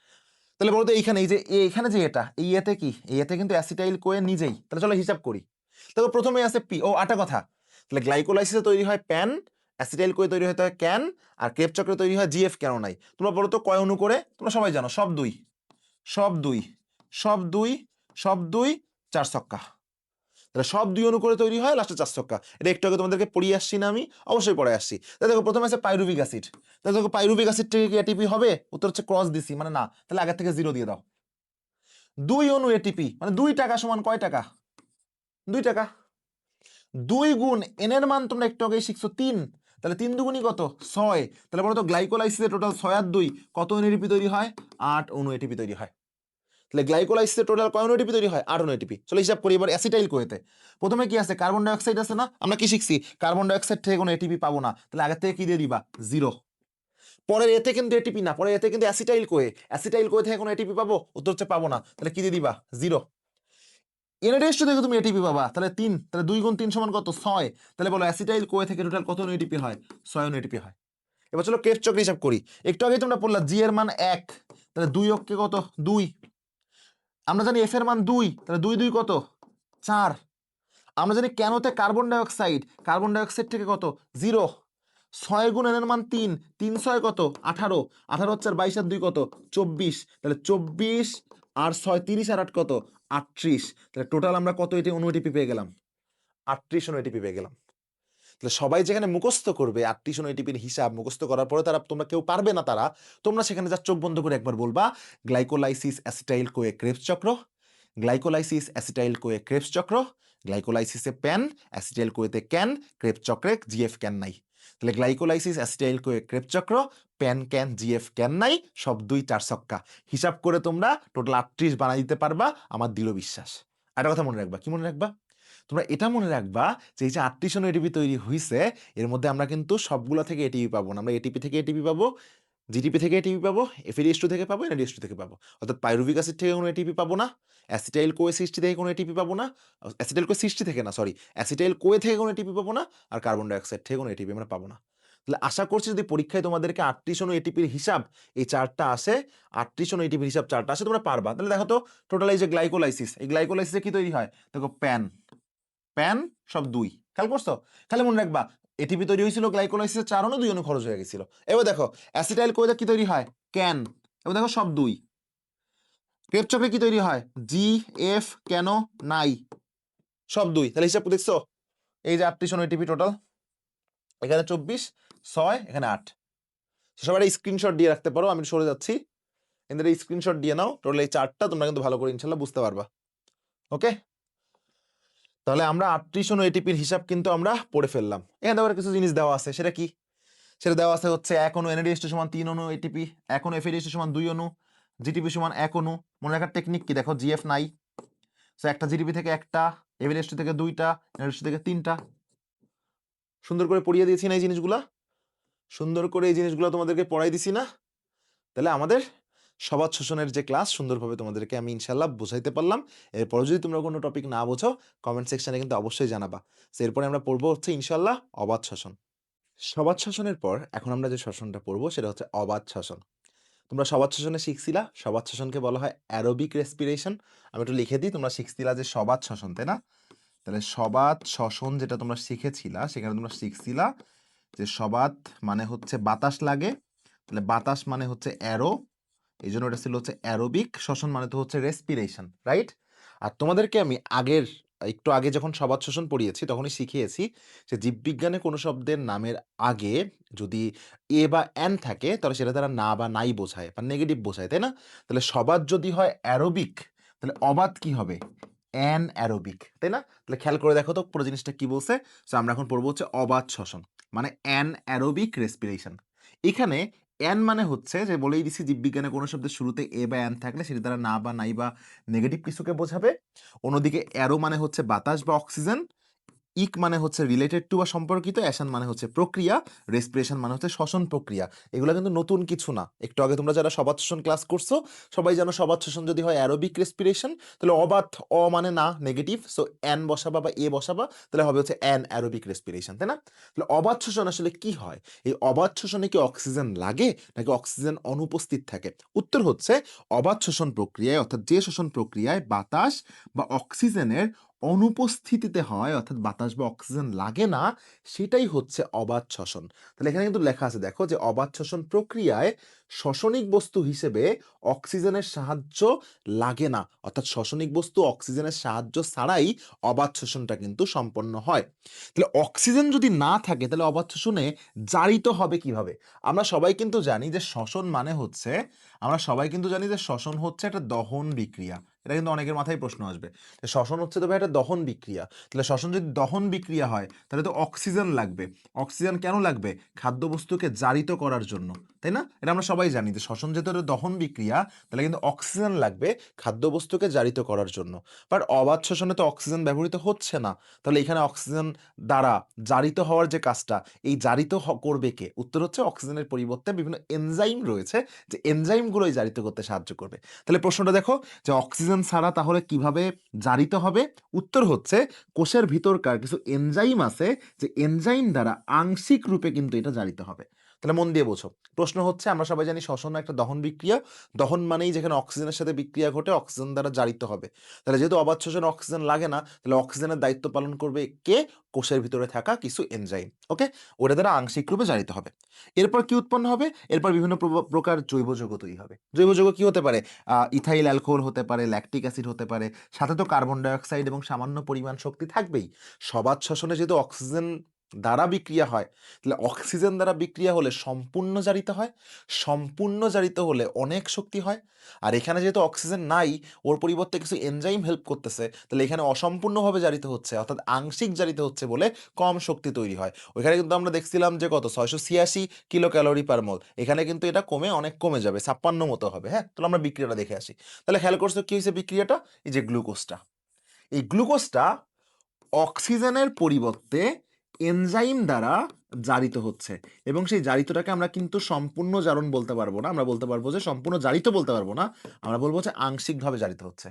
তাহলে বলতো এইখানে এই যে এখানে যে এটা, এই এতে কি? এই এতে কিন্তু অ্যাসিটাইল কোয়ে নিজেই। তাহলে চলো হিসাব করি। তাহলে প্রথমে আছে পি। ও আটা কথা, তাহলে গ্লাইকোলাইসিসে তৈরি হয় প্যান, অ্যাসিটাইল কোয়ে তৈরি হয় ক্যান, আর ক্রেবস চক্রে তৈরি হয় জিএফ কেন নাই? তোমরা বলো তো কয় অণু করে? তোমরা সবাই জানো, সব 2, সব 2, সব 2, সব 2, 4 ছক্কা। তাহলে সব 2 অণু করে তৈরি হয়, লাস্টে 4 ছক্কা। এটা একটু আগে তোমাদেরকে পড়িয়ে আসছি না আমি? অবশ্যই পড়ে আসছি। তাহলে দেখো প্রথমে আছে পাইরুভিক অ্যাসিড। তাহলে দেখো পাইরুভিক অ্যাসিড থেকে কি এটিপি হবে? উত্তর হচ্ছে ক্রস দিছি, মানে না। তাহলে আগের থেকে 0 দিয়ে দাও। 2 অণু এটিপি, মানে 2 টাকা সমান কয় টাকা? 2 টাকা। 2 গুণ এন এর মান তোমরা একটু আগেই শিখছো 3। তাহলে 3 দুগুণই কত? 6। তাহলে বলো তো গ্লাইকোলাইসিসে টোটাল 6 আর 2 কত অণু এটিপি তৈরি হয়? 8 অণু এটিপি তৈরি হয়। তাহলে গ্লাইকোলাইসিসে টোটাল কয় অণু এটিপি তৈরি হয়? 8 অণু এটিপি। চলো হিসাব করি এবার অ্যাসিটাইল কোয়েতে। প্রথমে কি আছে? কার্বন ডাইঅক্সাইড আছে না? আমরা কি শিখছি? কার্বন ডাইঅক্সাইড থেকে কোনো এটিপি পাবো না, তাহলে আগের থেকে কি দিয়ে দিবা? 0। পরের এতে কিন্তু এটিপি না, পরের এতে কিন্তু অ্যাসিটাইল কোয়ে। অ্যাসিটাইল কোয়ে থেকে কোনো এটিপি পাবো? উত্তর হচ্ছে পাবো না, তাহলে কি দিয়ে দিবা? 0। এনএডএইচ2 থেকে তুমি এটিপি পাবা, তাহলে 3। তাহলে 2 গুণ 3 সমান কত? 6। তাহলে বলো অ্যাসিটাইল কোয়ে থেকে টোটাল কত অণু এটিপি হয়? 6 অণু এটিপি হয়। এবার চলো ক্রেবস চক্র হিসাব করি। একটু আগে তোমরা বললা জি এর মান 1, তাহলে 2 অক্ষে কত? 2। আমরা জানি এফ এর মান 2, তাহলে 2 2 কত? 4। আমরা জানি কেনতে কার্বন ডাইঅক্সাইড, কার্বন ডাইঅক্সাইড থেকে কত? 0। 6 গুণ এর মান 3, 3 6 কত? 18, 18 হচ্ছে আর 22 আর 2 কত? 24। তাহলে 24 আর 6 30 আর 8 কত? 38। তাহলে টোটাল আমরা কত এটি অণু এটিপি পেয়ে গেলাম? 38 অণু এটিপি পেয়ে গেলাম। তাহলে সবাই যেখানে মুখস্থ করবে 38 অণু এটিপির হিসাব, মুখস্থ করার পরে তারা, তোমরা কেউ পারবে না তারা, তোমরা সেখানে যা চোখ বন্ধ করে একবার বলবা গ্লাইকোলাইসিস অ্যাসিটাইল কোয়ে ক্রেবস চক্র, গ্লাইকোলাইসিস অ্যাসিটাইল কোয়ে ক্রেবস চক্র, গ্লাইকোলাইসিসে প্যান, অ্যাসিটাইল কোয়েতে ক্যান, ক্রেবস চক্রে জিএফ ক্যান নাই। তাহলে গ্লাইকোলাইসিস অ্যাসিটাইল কোয়ে ক্রেবস চক্র, প্যান ক্যান জিএফ ক্যান নাই, সব 2 4 ছক্কা। হিসাব করে তোমরা টোটাল 38 বানাই দিতে পারবা, আমার দৃঢ় বিশ্বাস। একটা কথা মনে রাখবা, কি মনে রাখবা? তোমরা এটা মনে রাখবা যে এই যে 38 অণু এটিপি তৈরি হইছে, এর মধ্যে আমরা কিন্তু সবগুলা থেকে এটিপি পাবো না। আমরা এটিপি থেকে এটিপি পাবো, জিটিপি থেকে এটিপি পাবো, FADH2 থেকে পাবো, NADH2 থেকে পাবো। অর্থাৎ পাইরুভিক অ্যাসিড থেকে কোনো এটিপি পাবো না, অ্যাসিটাইল কোয়ে সৃষ্টি থেকে কোনো এটিপি পাবো না, অ্যাসিটাইল কোয়ে সৃষ্টি থেকে না, সরি, অ্যাসিটাইল কোয়ে থেকে কোনো এটিপি পাবো না, আর কার্বন ডাইঅক্সাইড থেকে কোনো এটিপি আমরা পাবো না। তাহলে আশা করছি যদি পরীক্ষায় তোমাদেরকে 38 অণু এটিপির হিসাব এই চারটা আসে, 38 অণু এটিপির হিসাব চারটা আসে, তোমরা পারবা। তাহলে দেখো তো টোটাল এই যে গ্লাইকোলাইসিস, এই গ্লাইকোলাইসিসে কি তৈরি হয়? দেখো প্যান, প্যান সব 2। খেয়াল করছো? তাহলে মনে রাখবা এটিপি তৈরি হয়েছিল গ্লাইকোলাইসিসে 4 অণু, 2 অণু খরচ হয়ে গেছিল। এবার দেখো অ্যাসিটাইল কোয়ে কি তৈরি হয়? ক্যান। এবার দেখো সব 2। ক্রেবস চক্রে কি তৈরি হয়? জি এফ কেন নাই, সব 2। তাহলে হিসাব দেখছো? এই যে 38 অণু এটিপি টোটাল, এখানে 24, 6, এখানে 8। সবাই স্ক্রিনশট দিয়ে রাখতে পারো, আমি সরে যাচ্ছি, এদের এই স্ক্রিনশট দিয়ে নাও। টোটাল এই চারটা তোমরা কিন্তু ভালো করে ইনশাল্লাহ বুঝতে পারবা। ওকে, তাহলে আমরা 38 অণু এটিপির হিসাব কিন্তু আমরা পড়ে ফেললাম। এখানে আবার কিছু জিনিস দেওয়া আছে, সেটা কি? সেটা দেওয়া আছে হচ্ছে 1 অণু NADH2 সমান 3 অণু এটিপি, 1 অণু FADH2 সমান 2 অণু, জিটিপি সমান 1 অণু। মনে রাখার টেকনিক কি? দেখো জিএফ নাই, সো একটা জিটিপি থেকে একটা, FADH2 থেকে 2টা, NADH2 থেকে 3টা। সুন্দর করে পড়িয়ে দিয়েছি না এই জিনিসগুলা? সুন্দর করে এই জিনিসগুলো তোমাদেরকে পড়াই দিছি না? তাহলে আমাদের সবাত শোষণের যে ক্লাস সুন্দরভাবে তোমাদেরকে আমি ইনশাল্লাহ বোঝাইতে পারলাম। এরপরে যদি তোমরা কোনো টপিক না বোঝো কমেন্ট সেকশনে কিন্তু অবশ্যই জানাবা। সো এরপরে আমরা পড়বো হচ্ছে ইনশাল্লাহ অবাত শ্বসন। সবাত শ্বসনের পর এখন আমরা যে শ্বসনটা পড়বো সেটা হচ্ছে অবাত শ্বসন। তোমরা সবাত শ্বসনে শিখছিলা, সবাত শ্বসনকে বলা হয় অ্যারোবিক রেসপিরেশন। আমি একটু লিখে দিই, তোমরা শিখছিলা যে সবাত শ্বসন, তাই না? তাহলে সবাত শ্বসন যেটা তোমরা শিখেছিলা, সেখানে তোমরা শিখছিলা যে সবাত মানে হচ্ছে বাতাস লাগে, তাহলে বাতাস মানে হচ্ছে অ্যারো, এই জন্য এটা ছিল হচ্ছে অ্যারোবিক। শ্বসন মানে তো হচ্ছে রেসপিরেশন, রাইট? আর তোমাদেরকে আমি একটু আগে যখন সবাত শ্বসন পড়িয়েছি তখনই শিখিয়েছি যে জীববিজ্ঞানে কোনো শব্দের নামের আগে যদি এ বা এন থাকে তাহলে সেটা তারা না বা নাই বোঝায় বা নেগেটিভ বোঝায়, তাই না? তাহলে সবাত যদি হয় অ্যারোবিক, তাহলে অবাত কি হবে? অ্যানঅ্যারোবিক, তাই না? তাহলে খেয়াল করে দেখো তো পুরো জিনিসটা কি বলছে। সো আমরা এখন পড়বো হচ্ছে অবাত শ্বসন, মানে অ্যানঅ্যারোবিক রেসপিরেশন। এখানে অ্যান মানে হচ্ছে যে বলেই দিছি জীববিজ্ঞানে কোনো শব্দের শুরুতে এ বা অ্যান থাকলে সেটি দ্বারা না বা নাই বা নেগেটিভ কিছুকে বোঝাবে। অন্যদিকে অ্যারো মানে হচ্ছে বাতাস বা অক্সিজেন, ইক মানে হচ্ছে রিলেটেড টু বা সম্পর্কিত, অ্যাশন মানে হচ্ছে প্রক্রিয়া, রেসপিরেশন মানে হচ্ছে শ্বসন প্রক্রিয়া। এগুলো কিন্তু নতুন কিছু না। একটু আগে তোমরা যারা সবাত শ্বসন ক্লাস করছো সবাই জানো সবাত শ্বসন যদি হয় অ্যারোবিক রেসপিরেশন তাহলে অবাত, অ মানে না নেগেটিভ, সো অ্যান বসাবা বা এ বসাবা তাহলে হবে হচ্ছে অ্যান অ্যারোবিক রেসপিরেশন, তাই না? তাহলে অবাত শ্বসন আসলে কি হয়? এই অবাত শ্বসনে কি অক্সিজেন লাগে নাকি অক্সিজেন অনুপস্থিত থাকে? উত্তর হচ্ছে অবাত শ্বসন প্রক্রিয়ায়, অর্থাৎ যে শ্বসন প্রক্রিয়ায় বাতাস বা অক্সিজেনের অনুপস্থিতিতে হয়, অর্থাৎ বাতাস বা অক্সিজেন লাগে না, সেটাই হচ্ছে অবাত শ্বসন। তাহলে এখানে কিন্তু লেখা আছে দেখো যে অবাত শ্বসন প্রক্রিয়ায় শ্বসনিক বস্তু হিসেবে অক্সিজেনের সাহায্য লাগে না, অর্থাৎ শ্বসনিক বস্তু অক্সিজেনের সাহায্য ছাড়াই অবাত শ্বসনটা কিন্তু সম্পন্ন হয়। তাহলে অক্সিজেন যদি না থাকে তাহলে অবাত শ্বসনে জারিত হবে কিভাবে? আমরা সবাই কিন্তু জানি যে শ্বসন মানে হচ্ছে, আমরা সবাই কিন্তু জানি যে শ্বসন হচ্ছে একটা দহন বিক্রিয়া। এটা কিন্তু অনেকের মাথায় প্রশ্ন আসবে যে শ্বসন হচ্ছে তো ভাই একটা দহন বিক্রিয়া, তাহলে শ্বসন যদি দহন বিক্রিয়া হয় তাহলে তো অক্সিজেন লাগবে। অক্সিজেন কেন লাগবে? খাদ্যবস্তুকে জারিত করার জন্য, তাই না? এটা আমরা সবাই জানি যে শ্বসন যেহেতু একটা দহন বিক্রিয়া তাহলে কিন্তু অক্সিজেন লাগবে খাদ্যবস্তুকে জারিত করার জন্য। বাট অবাত শ্বসনে তো অক্সিজেন ব্যবহৃত হচ্ছে না, তাহলে এখানে অক্সিজেন দ্বারা জারিত হওয়ার যে কাজটা, এই জারিত করবে কে? উত্তর হচ্ছে অক্সিজেনের পরিবর্তে বিভিন্ন এনজাইম রয়েছে, যে এনজাইমগুলোই জারিত করতে সাহায্য করবে। তাহলে প্রশ্নটা দেখো যে অক্সিজেন ছাড়া তাহলে কিভাবে জারিত হবে? উত্তর হচ্ছে কোষের ভিতরকার কিছু এনজাইম আছে, যে এনজাইম দ্বারা আংশিক রূপে কিন্তু এটা জারিত হবে। তাহলে মন দিয়ে বোঝো, প্রশ্ন হচ্ছে আমরা সবাই জানি শ্বসন একটা দহন বিক্রিয়া, দহন মানেই যেখানে অক্সিজেনের সাথে বিক্রিয়া ঘটে অক্সিজেন দ্বারা জারিত হবে। তাহলে যেহেতু অবাত শ্বসনে অক্সিজেন লাগে না তাহলে অক্সিজেনের দায়িত্ব পালন করবে কে? কোষের ভিতরে থাকা কিছু এনজাইম, ওকে, ওটা দ্বারা আংশিক রূপে জারিত হবে। এরপর কি উৎপন্ন হবে? এরপর বিভিন্ন প্রকার জৈব যৌগ তৈরি হবে। জৈব যৌগ কি হতে পারে? ইথাইল অ্যালকোহল হতে পারে, ল্যাকটিক অ্যাসিড হতে পারে, সাথে তো কার্বন ডাইঅক্সাইড এবং সামান্য পরিমাণ শক্তি থাকবেই। সবাত শ্বসনে যেহেতু অক্সিজেন দ্বারা বিক্রিয়া হয় তাহলে অক্সিজেন দ্বারা বিক্রিয়া হলে সম্পূর্ণ জারিত হয়, সম্পূর্ণ জারিত হলে অনেক শক্তি হয়। আর এখানে যেহেতু অক্সিজেন নাই, ওর পরিবর্তে কিছু এনজাইম হেল্প করতেছে, তাহলে এখানে অসম্পূর্ণভাবে জারিত হচ্ছে, অর্থাৎ আংশিক জারিত হচ্ছে বলে কম শক্তি তৈরি হয়। ওইখানে কিন্তু আমরা দেখছিলাম যে কত 686 কিলো ক্যালোরি পার মোল, এখানে কিন্তু এটা কমে অনেক কমে যাবে, 56 মতো হবে। হ্যাঁ, তাহলে আমরা বিক্রিয়াটা দেখে আসি। তাহলে খেয়াল করছো কি হয়েছে বিক্রিয়াটা? এই যে গ্লুকোজটা, এই গ্লুকোজটা অক্সিজেনের পরিবর্তে এনজাইম দ্বারা জারিত হচ্ছে, এবং সেই জারিতটাকে আমরা কিন্তু সম্পূর্ণ জারণ বলতে পারবো না, আমরা বলতে পারবো যে সম্পূর্ণ জারিত বলতে পারবো না, আমরা বলবো যে আংশিকভাবে জারিত হচ্ছে।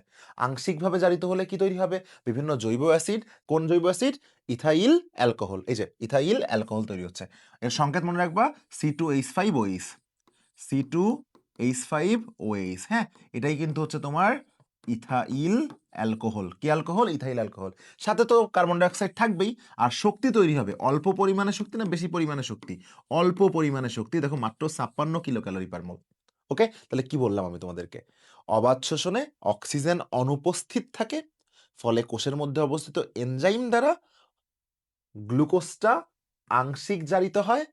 আংশিকভাবে জারিত হলে কি তৈরি হবে? বিভিন্ন জৈব অ্যাসিড। কোন জৈব অ্যাসিড? Ethyl alcohol. এই যে ইথাইল অ্যালকোহল তৈরি হচ্ছে। এর সংকেত মনে রাখবা C2H5OH, C2H5OH। হ্যাঁ, এটাই কিন্তু হচ্ছে তোমার ইথাইল অ্যালকোহল। কি অ্যালকোহল? Ethyl alcohol. সাথে তো কার্বন ডাইঅক্সাইড থাকবেই, আর শক্তি তৈরি হবে অল্প পরিমাণে শক্তি না বেশি পরিমাণে শক্তি? অল্প পরিমাণে শক্তি, দেখো মাত্র 56 কিলো ক্যালোরি পার মোল। ওকে, তাহলে কি বললাম আমি তোমাদেরকে? অবাত শোষণে অক্সিজেন অনুপস্থিত থাকে, ফলে কোষের মধ্যে অবস্থিত এনজাইম দ্বারা গ্লুকোজটা আংশিক জারিত হয়,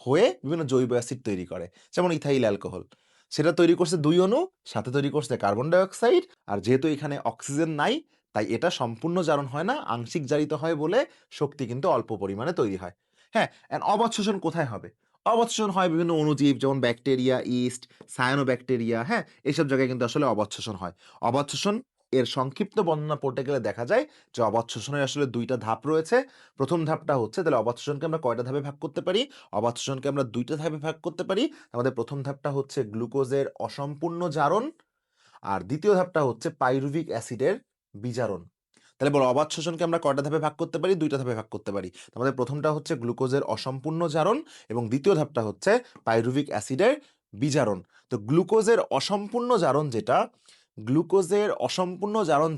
হয়ে বিভিন্ন জৈব অ্যাসিড তৈরি করে, যেমন ইথাইল অ্যালকোহল। সেটা তৈরি করছে 2 অণু, সাথে তৈরি করছে কার্বন ডাইঅক্সাইড। আর যেহেতু এখানে অক্সিজেন নাই তাই এটা সম্পূর্ণ জারণ হয় না, আংশিক জারিত হয় বলে শক্তি কিন্তু অল্প পরিমাণে তৈরি হয়। হ্যাঁ, এন্ড অবাত শোষণ কোথায় হবে? অবাত শোষণ হয় বিভিন্ন অণুজীব যেমন ব্যাকটেরিয়া, ইস্ট, সায়ানোব্যাকটেরিয়া। হ্যাঁ, এইসব জায়গায় কিন্তু আসলে অবাত শোষণ হয়। অবাত শোষণ এর সংক্ষিপ্ত বর্ণনা পড়তে গেলে দেখা যায় যে অবাত শোষণের আসলে 2 টা ধাপ রয়েছে। প্রথম ধাপটা হচ্ছে, তাহলে অবাত শোষণকে আমরা কয়টা ধাপে ভাগ করতে পারি? অবাত শোষণকে আমরা 2 টা ধাপে ভাগ করতে পারি। আমাদের প্রথম ধাপটা হচ্ছে গ্লুকোজের অসম্পূর্ণ জারণ, আর দ্বিতীয় ধাপটা হচ্ছে পাইরুভিক অ্যাসিডের বিজারণ। তাহলে বলো অবাত শোষণকে আমরা কয়টা ধাপে ভাগ করতে পারি? 2 টা ধাপে ভাগ করতে পারি। আমাদের প্রথমটা হচ্ছে গ্লুকোজের অসম্পূর্ণ জারণ এবং দ্বিতীয় ধাপটা হচ্ছে পাইরুভিক অ্যাসিডের বিজারণ। তো গ্লুকোজের অসম্পূর্ণ জারণ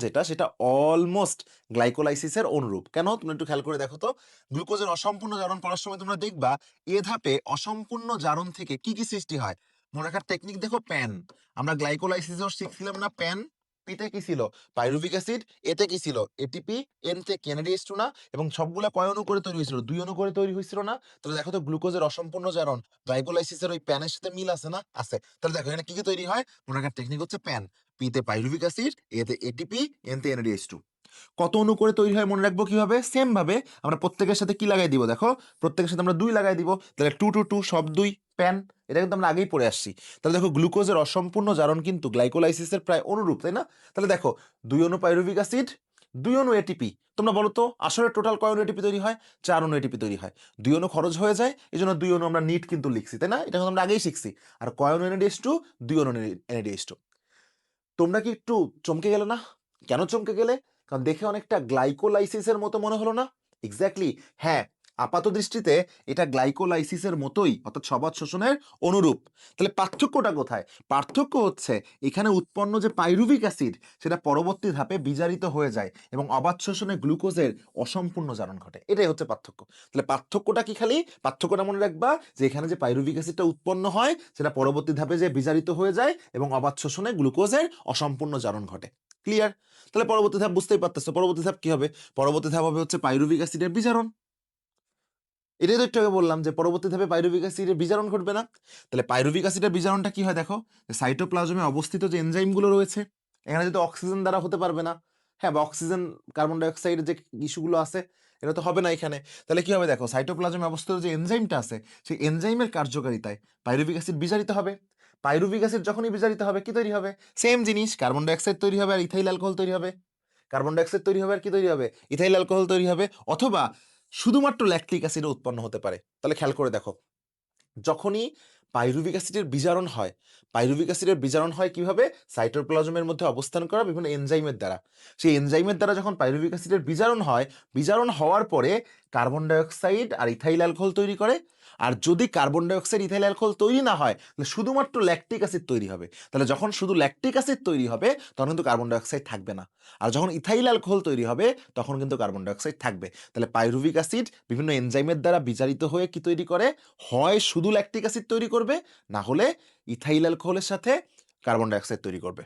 যেটা সেটা অলমোস্ট গ্লাইকোলাইসিসের অনুরূপ। কেন? তুমি একটু খেয়াল করে দেখো তো। গ্লুকোজের অসম্পূর্ণ জারণ পড়ার সময় তোমরা দেখবা এ ধাপে অসম্পূর্ণ জারণ থেকে কি কি সৃষ্টি হয়? মনে রাখার টেকনিক দেখো, প্যান। আমরা গ্লাইকোলাইসিসও শিখছিলাম না? প্যান। পিতে কি ছিল? Pyruvic acid. এতে কি ছিল? এটিপি। এনতে কেনাডিএস2 না, এবং সবগুলা কয় অণু করে তৈরি হয়েছিল? 2 অণু করে তৈরি হয়েছিল না? তাহলে দেখো তো গ্লুকোজের অসম্পূর্ণ জারণ গ্লাইকোলাইসিসের ওই প্যানের সাথে মিল আছে না? আছে। তাহলে দেখো এখানে কি কি তৈরি হয়? মনে রাখার টেকনিক হচ্ছে প্যান। পিতে পাইরুভিক অ্যাসিড, এতে এটিপি, এনতে এনএডিএইচ2। কত অণু করে তৈরি হয় মনে রাখবো কিভাবে? সেম ভাবে আমরা প্রত্যেকের সাথে কি লাগাই দিব দেখো, প্রত্যেকের সাথে আমরা 2 লাগাই দিব। তাহলে 2, 2, 2 সব 2 প্যান। এটা কিন্তু আমরা আগেই পড়ে আসছি। তাহলে দেখো গ্লুকোজের অসম্পূর্ণ জারণ কিন্তু গ্লাইকোলাইসিসের প্রায় অনুরূপ, তাই না? তাহলে দেখো 2 অণু পাইরুভিক অ্যাসিড, 2 অণু এটিপি। তোমরা বলো তো আসলে টোটাল কয় অণু এটিপি তৈরি হয়? 4 অণু এটিপি তৈরি হয়। 2 অণু খরচ হয়ে যায়, এজন্য 2 অণু আমরা নিট কিন্তু লিখছি, তাই না? এটা কিন্তু আমরা আগেই শিখছি। আর কয় অণু NADH2? 2 অণু NADH2। তোমরা কি একটু চমকে গেলে না? কেন চমকে গেলে? কারণ দেখে অনেকটা গ্লাইকোলাইসিসের মতো মনে হলো না? এক্স্যাক্টলি, হ্যাঁ, আপাত দৃষ্টিতে এটা গ্লাইকোলাইসিসের মতোই, অর্থাৎ সবাত শোষণের অনুরূপ। তাহলে পার্থক্যটা কোথায়? পার্থক্য হচ্ছে এখানে উৎপন্ন যে পাইরুভিক অ্যাসিড সেটা পরবর্তী ধাপে বিজারিত হয়ে যায় এবং অবাত শোষণে গ্লুকোজের অসম্পূর্ণ জারণ ঘটে। এটাই হচ্ছে পার্থক্য। তাহলে পার্থক্যটা কি? খালি পার্থক্যটা মনে রাখবা যে এখানে যে পাইরুভিক অ্যাসিডটা উৎপন্ন হয় সেটা পরবর্তী ধাপে যে বিজারিত হয়ে যায় এবং অবাত শোষণে গ্লুকোজের অসম্পূর্ণ জারণ ঘটে। ক্লিয়ার? তাহলে পরবর্তী ধাপ বুঝতেই পারতেছো, পরবর্তী ধাপ কি হবে? পরবর্তী ধাপ হবে হচ্ছে পাইরুভিক অ্যাসিডের বিজারণ। এটাই তো একটু আগে বললাম যে পরবর্তী ধাপে পাইরুভিক অ্যাসিডের বিজারণ ঘটবে না? তাহলে পাইরুভিক অ্যাসিডের বিজারণটা কি হয় দেখো, সাইটোপ্লাজমে অবস্থিত যে এনজাইমগুলো রয়েছে, এখানে যদি অক্সিজেন দ্বারা হতে পারবে না, হ্যাঁ, বা অক্সিজেন কার্বন ডাই অক্সাইডের যে ইস্যুগুলো আছে এটা তো হবে না এখানে। তাহলে কি হবে দেখো, সাইটোপ্লাজমে অবস্থিত যে এনজাইমটা আছে সেই এনজাইমের কার্যকারিতায় পাইরুভিক অ্যাসিড বিজারিত হবে। পাইরুভিক অ্যাসিড যখনই বিজারিত হবে কি তৈরি হবে? সেম জিনিস, কার্বন ডাই অক্সাইড তৈরি হবে আর ইথাইল অ্যালকোহল তৈরি হবে। কার্বন ডাই অক্সাইড তৈরি হবে আর কি তৈরি হবে? ইথাইল অ্যালকোহল তৈরি হবে, অথবা শুধুমাত্র ল্যাকটিক অ্যাসিডও উৎপন্ন হতে পারে। তাহলে খেয়াল করে দেখো, যখনই পাইরুভিক অ্যাসিডের বিজারণ হয়, পাইরুভিক অ্যাসিডের বিজারণ হয় কিভাবে? সাইটোপ্লাজমের মধ্যে অবস্থান করা বিভিন্ন এনজাইমের দ্বারা। সেই এনজাইমের দ্বারা যখন পাইরুভিক অ্যাসিডের বিজারণ হয়, বিজারণ হওয়ার পরে কার্বন ডাই অক্সাইড আর ইথাইল অ্যালকোহল তৈরি করে। আর যদি carbon die oxide ethyl alcohol তৈরি না হয় তাহলে শুধুমাত্র ল্যাকটিক অ্যাসিড তৈরি হবে। তাহলে যখন শুধু ল্যাকটিক অ্যাসিড তৈরি হবে তখন কিন্তু কার্বন ডাই অক্সাইড থাকবে না। আর যখন ইথাইল অ্যালকোহল তৈরি হবে তখন কিন্তু কার্বন ডাই অক্সাইড থাকবে। তাহলে পাইরুভিক অ্যাসিড বিভিন্ন এনজাইমের দ্বারা বিজারিত হয়ে কি তৈরি করে? হয় শুধু ল্যাকটিক অ্যাসিড তৈরি করবে, না হলে ইথাইল অ্যালকোহলের সাথে কার্বন ডাই অক্সাইড তৈরি করবে।